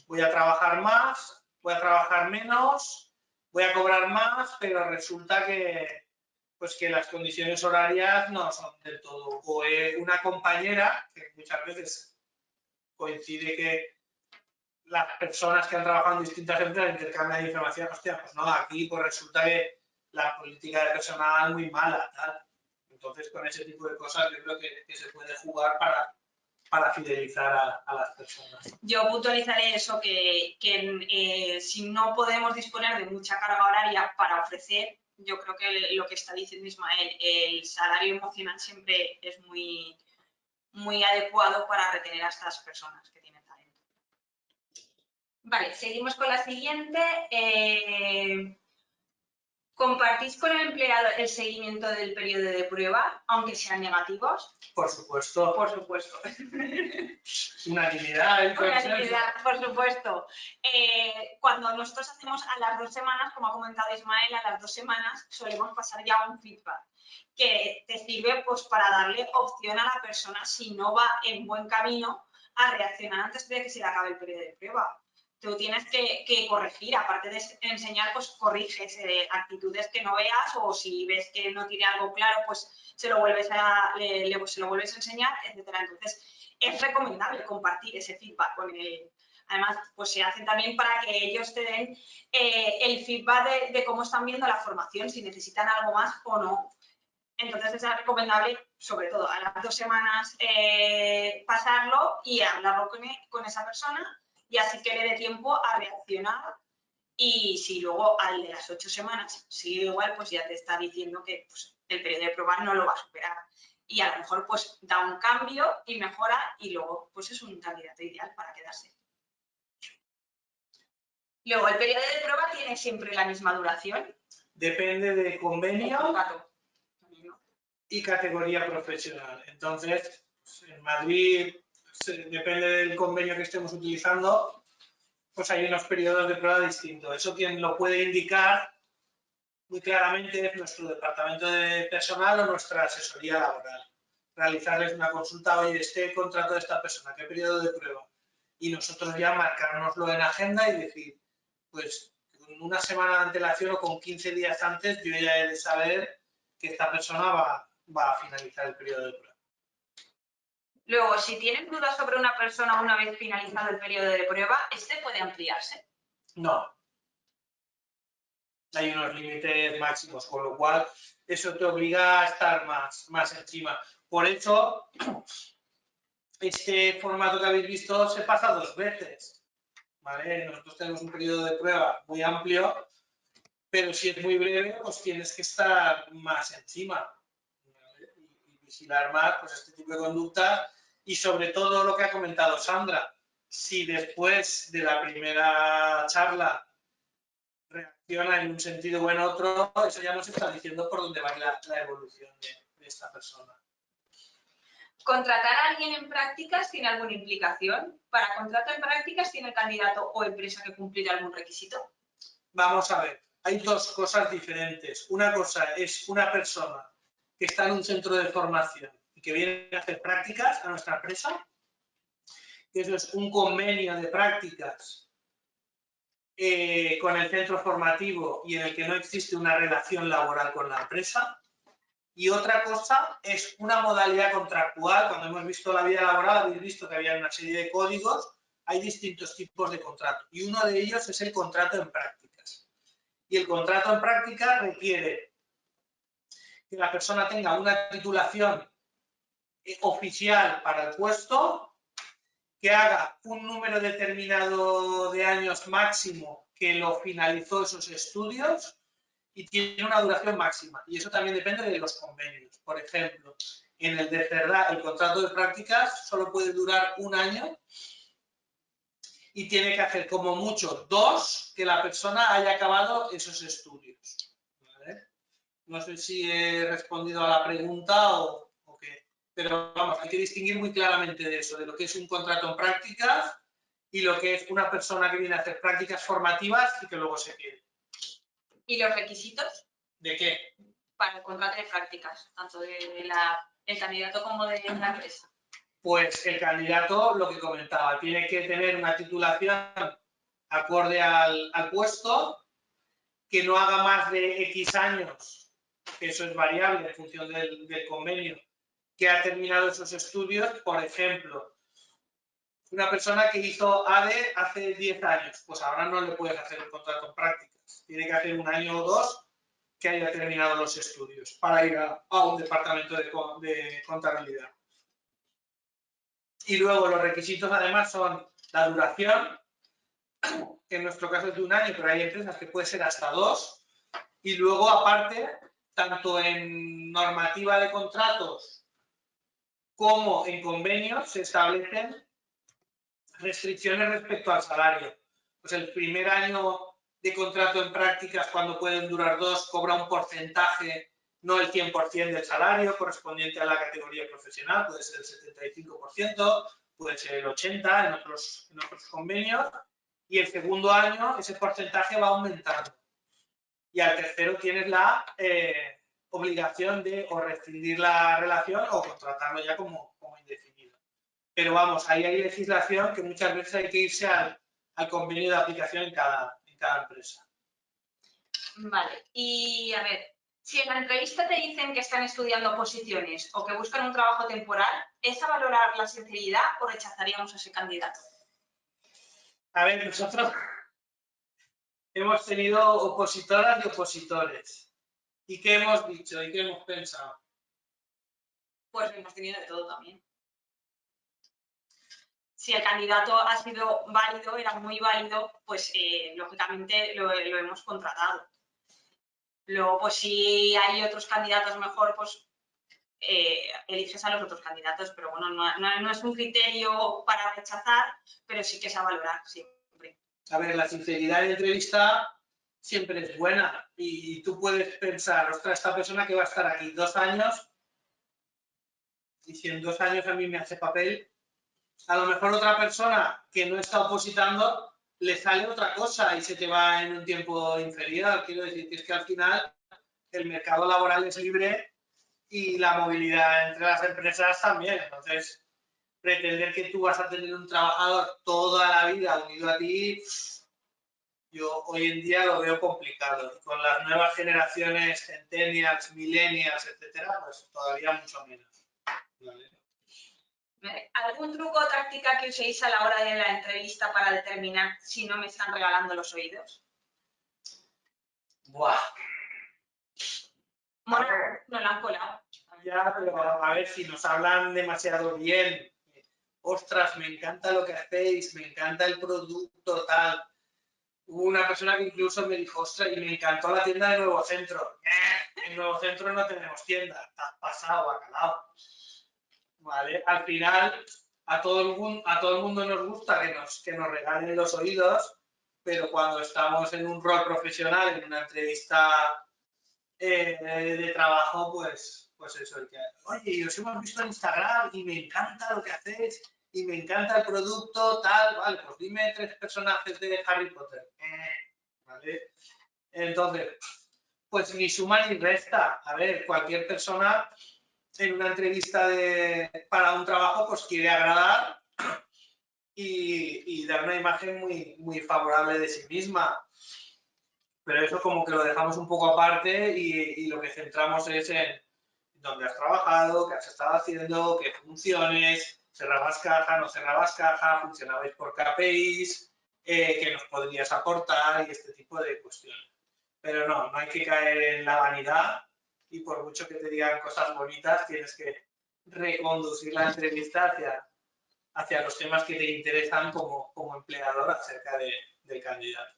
B: voy a trabajar más, voy a trabajar menos, voy a cobrar más, pero resulta que pues que las condiciones horarias no son del todo. O una compañera, que muchas veces coincide que las personas que han trabajado en distintas empresas intercambian información, hostia, pues no, aquí pues resulta que la política de personal es muy mala, tal. Entonces, con ese tipo de cosas yo creo que se puede jugar para fidelizar a las personas.
C: Yo puntualizaré eso, que si no podemos disponer de mucha carga horaria para ofrecer, yo creo que lo que está diciendo Ismael, el salario emocional siempre es muy, muy adecuado para retener a estas personas que tienen talento. Vale, seguimos con la siguiente. ¿Compartís con el empleado el seguimiento del periodo de prueba, aunque sean negativos?
B: Por supuesto.
C: Por supuesto.
B: Unanimidad.
C: Unanimidad, por supuesto. Cuando nosotros hacemos a las 2 semanas, como ha comentado Ismael, a las 2 semanas solemos pasar ya un feedback que te sirve pues, para darle opción a la persona si no va en buen camino a reaccionar antes de que se le acabe el periodo de prueba. Tú tienes que corregir, aparte de enseñar, pues corriges actitudes que no veas o si ves que no tiene algo claro, pues se lo vuelves a enseñar, etcétera. Entonces, es recomendable compartir ese feedback con él. Además, pues se hacen también para que ellos te den el feedback de cómo están viendo la formación, si necesitan algo más o no. Entonces, es recomendable, sobre todo a las 2 semanas, pasarlo y hablarlo con esa persona y así que le dé tiempo a reaccionar. Y si luego al de las 8 semanas sigue igual, pues ya te está diciendo que pues, el periodo de prueba no lo va a superar. Y a lo mejor pues da un cambio y mejora y luego pues es un candidato ideal para quedarse. Luego, ¿el periodo de prueba tiene siempre la misma duración?
B: Depende de convenio y categoría profesional. Entonces, en Madrid, depende del convenio que estemos utilizando, pues hay unos periodos de prueba distintos. Eso quien lo puede indicar muy claramente es nuestro departamento de personal o nuestra asesoría laboral. Realizarles una consulta, oye, este contrato de esta persona, ¿qué periodo de prueba? Y nosotros ya marcárnoslo en agenda y decir, pues con una semana de antelación o con 15 días antes yo ya he de saber que esta persona va a finalizar el periodo de prueba.
C: Luego, si tienen dudas sobre una persona una vez finalizado el periodo de prueba, ¿este puede ampliarse?
B: No. Hay unos límites máximos, con lo cual eso te obliga a estar más encima. Por eso, este formato que habéis visto se pasa 2 veces. ¿Vale? Nosotros tenemos un periodo de prueba muy amplio, pero si es muy breve, pues tienes que estar más encima, ¿vale? Y vigilar más pues, este tipo de conductas y sobre todo lo que ha comentado Sandra, si después de la primera charla reacciona en un sentido o en otro, eso ya nos está diciendo por dónde va la evolución de esta persona.
C: ¿Contratar a alguien en prácticas tiene alguna implicación? ¿Para contrato en prácticas tiene el candidato o empresa que cumplir algún requisito?
B: Vamos a ver, hay 2 cosas diferentes. Una cosa es una persona que está en un centro de formación y que viene a hacer prácticas a nuestra empresa. Eso es un convenio de prácticas con el centro formativo y en el que no existe una relación laboral con la empresa. Y otra cosa es una modalidad contractual. Cuando hemos visto la vida laboral, habéis visto que había una serie de códigos hay distintos tipos de contrato y uno de ellos es el contrato en prácticas. Y el contrato en prácticas requiere que la persona tenga una titulación oficial para el puesto, que haga un número determinado de años máximo que lo finalizó esos estudios y tiene una duración máxima. Y eso también depende de los convenios. Por ejemplo, en el de CERDA, el contrato de prácticas solo puede durar 1 año y tiene que hacer como mucho 2 que la persona haya acabado esos estudios. ¿Vale? No sé si he respondido a la pregunta o qué. Pero vamos, hay que distinguir muy claramente de eso, de lo que es un contrato en prácticas y lo que es una persona que viene a hacer prácticas formativas y que luego se quede.
C: ¿Y los requisitos?
B: ¿De qué?
C: Para el contrato de prácticas, tanto del candidato como de la empresa.
B: Pues el candidato, lo que comentaba, tiene que tener una titulación acorde al puesto, que no haga más de X años, que eso es variable en función del convenio, que ha terminado esos estudios. Por ejemplo, una persona que hizo ADE hace 10 años, pues ahora no le puedes hacer el contrato en prácticas. Tiene que hacer 1 año o 2 que haya terminado los estudios para ir a un departamento de contabilidad. Y luego los requisitos además son la duración, que en nuestro caso es de 1 año, pero hay empresas que puede ser hasta 2. Y luego aparte, tanto en normativa de contratos como en convenios se establecen restricciones respecto al salario. Pues el primer año de contrato en prácticas, cuando pueden durar 2, cobra un porcentaje, no el 100% del salario correspondiente a la categoría profesional, puede ser el 75%, puede ser el 80% en otros convenios, y el segundo año ese porcentaje va aumentando. Y al tercero tienes la obligación de o rescindir la relación o contratarlo ya como indefinido. Pero vamos, ahí hay legislación que muchas veces hay que irse al convenio de aplicación en cada empresa.
C: Vale, y a ver, si en la entrevista te dicen que están estudiando posiciones o que buscan un trabajo temporal, ¿es a valorar la sinceridad o rechazaríamos a ese candidato?
B: A ver, nosotros hemos tenido opositoras y opositores. ¿Y qué hemos dicho y qué hemos pensado?
C: Pues hemos tenido de todo también. Si el candidato ha sido válido, era muy válido, pues lógicamente lo hemos contratado. Luego, pues si hay otros candidatos mejor, pues eliges a los otros candidatos, pero bueno, no es un criterio para rechazar, pero sí que es a valorar siempre.
B: A ver, la sinceridad en entrevista siempre es buena y tú puedes pensar, ostras, esta persona que va a estar aquí 2 años y si en 2 años a mí me hace papel, a lo mejor otra persona que no está opositando le sale otra cosa y se te va en un tiempo inferior. Quiero decir que es que al final el mercado laboral es libre y la movilidad entre las empresas también. Entonces, pretender que tú vas a tener un trabajador toda la vida unido a ti, yo hoy en día lo veo complicado. Y con las nuevas generaciones, centennials, millennials, etcétera, pues todavía mucho menos. ¿Vale?
C: ¿Algún truco o táctica que uséis a la hora de la entrevista para determinar si no me están regalando los oídos?
B: Buah.
C: Bueno, no lo han colado.
B: Ya, pero a ver, si nos hablan demasiado bien, ostras, me encanta lo que hacéis, me encanta el producto, tal. Hubo una persona que incluso me dijo, ostras, y me encantó la tienda de Nuevo Centro. En Nuevo Centro no tenemos tienda, estás pasado, bacalao. ¿Vale? Al final, a todo el mundo nos gusta que nos regalen los oídos, pero cuando estamos en un rol profesional, en una entrevista de trabajo, pues eso, oye, os hemos visto en Instagram y me encanta lo que hacéis y me encanta el producto, tal, vale, pues dime 3 personajes de Harry Potter. ¿Vale? Entonces, pues ni suma ni resta. A ver, cualquier persona en una entrevista para un trabajo, pues quiere agradar y dar una imagen muy, muy favorable de sí misma. Pero eso como que lo dejamos un poco aparte y lo que centramos es en dónde has trabajado, qué has estado haciendo, qué funciones, cerrabas caja, no cerrabas caja, funcionabais por KPIs, que nos podrías aportar y este tipo de cuestiones. Pero no hay que caer en la vanidad y por mucho que te digan cosas bonitas, tienes que reconducir la entrevista hacia los temas que te interesan como empleador acerca del candidato.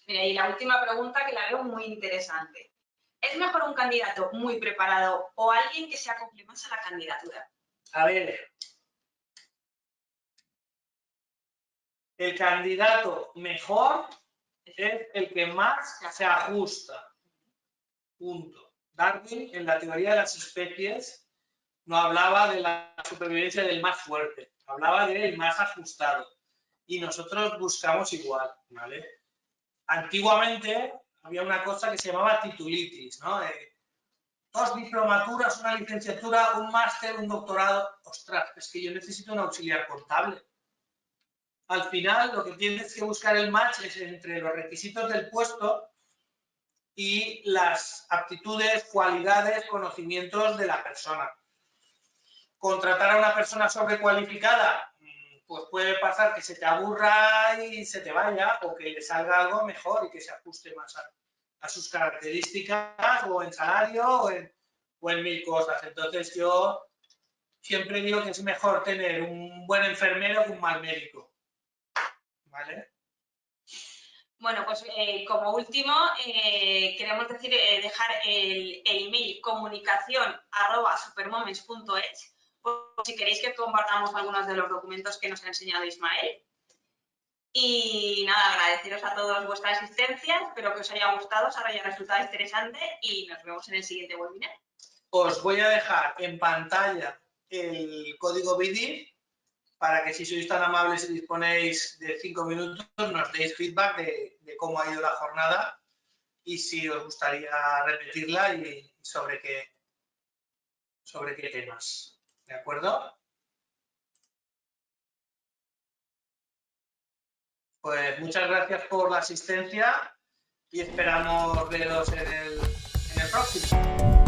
C: Mira, y la última pregunta que la veo muy interesante. ¿Es mejor un candidato muy preparado o alguien que se acople más a la candidatura?
B: A ver, el candidato mejor es el que más se ajusta. Punto. Darwin, en la teoría de las especies, no hablaba de la supervivencia del más fuerte, hablaba del más ajustado. Y nosotros buscamos igual, ¿vale? Antiguamente había una cosa que se llamaba titulitis, ¿no? 2 diplomaturas, una licenciatura, un máster, un doctorado. Ostras, es que yo necesito un auxiliar contable. Al final, lo que tienes que buscar el match es entre los requisitos del puesto y las aptitudes, cualidades, conocimientos de la persona. Contratar a una persona sobrecualificada, pues puede pasar que se te aburra y se te vaya, o que le salga algo mejor y que se ajuste más a sus características, o en salario, o en 1000 cosas. Entonces yo siempre digo que es mejor tener un buen enfermero que un mal médico. ¿Vale?
C: Bueno, pues como último, queremos decir, dejar el email comunicación@supermoments.es por si queréis que compartamos algunos de los documentos que nos ha enseñado Ismael. Y nada, agradeceros a todos vuestra asistencia, espero que os haya gustado, os haya resultado interesante y nos vemos en el siguiente webinar.
B: Os voy a dejar en pantalla el código BIDI para que si sois tan amables y disponéis de 5 minutos nos deis feedback de cómo ha ido la jornada y si os gustaría repetirla y sobre qué temas. ¿De acuerdo? Pues muchas gracias por la asistencia y esperamos veros en el próximo.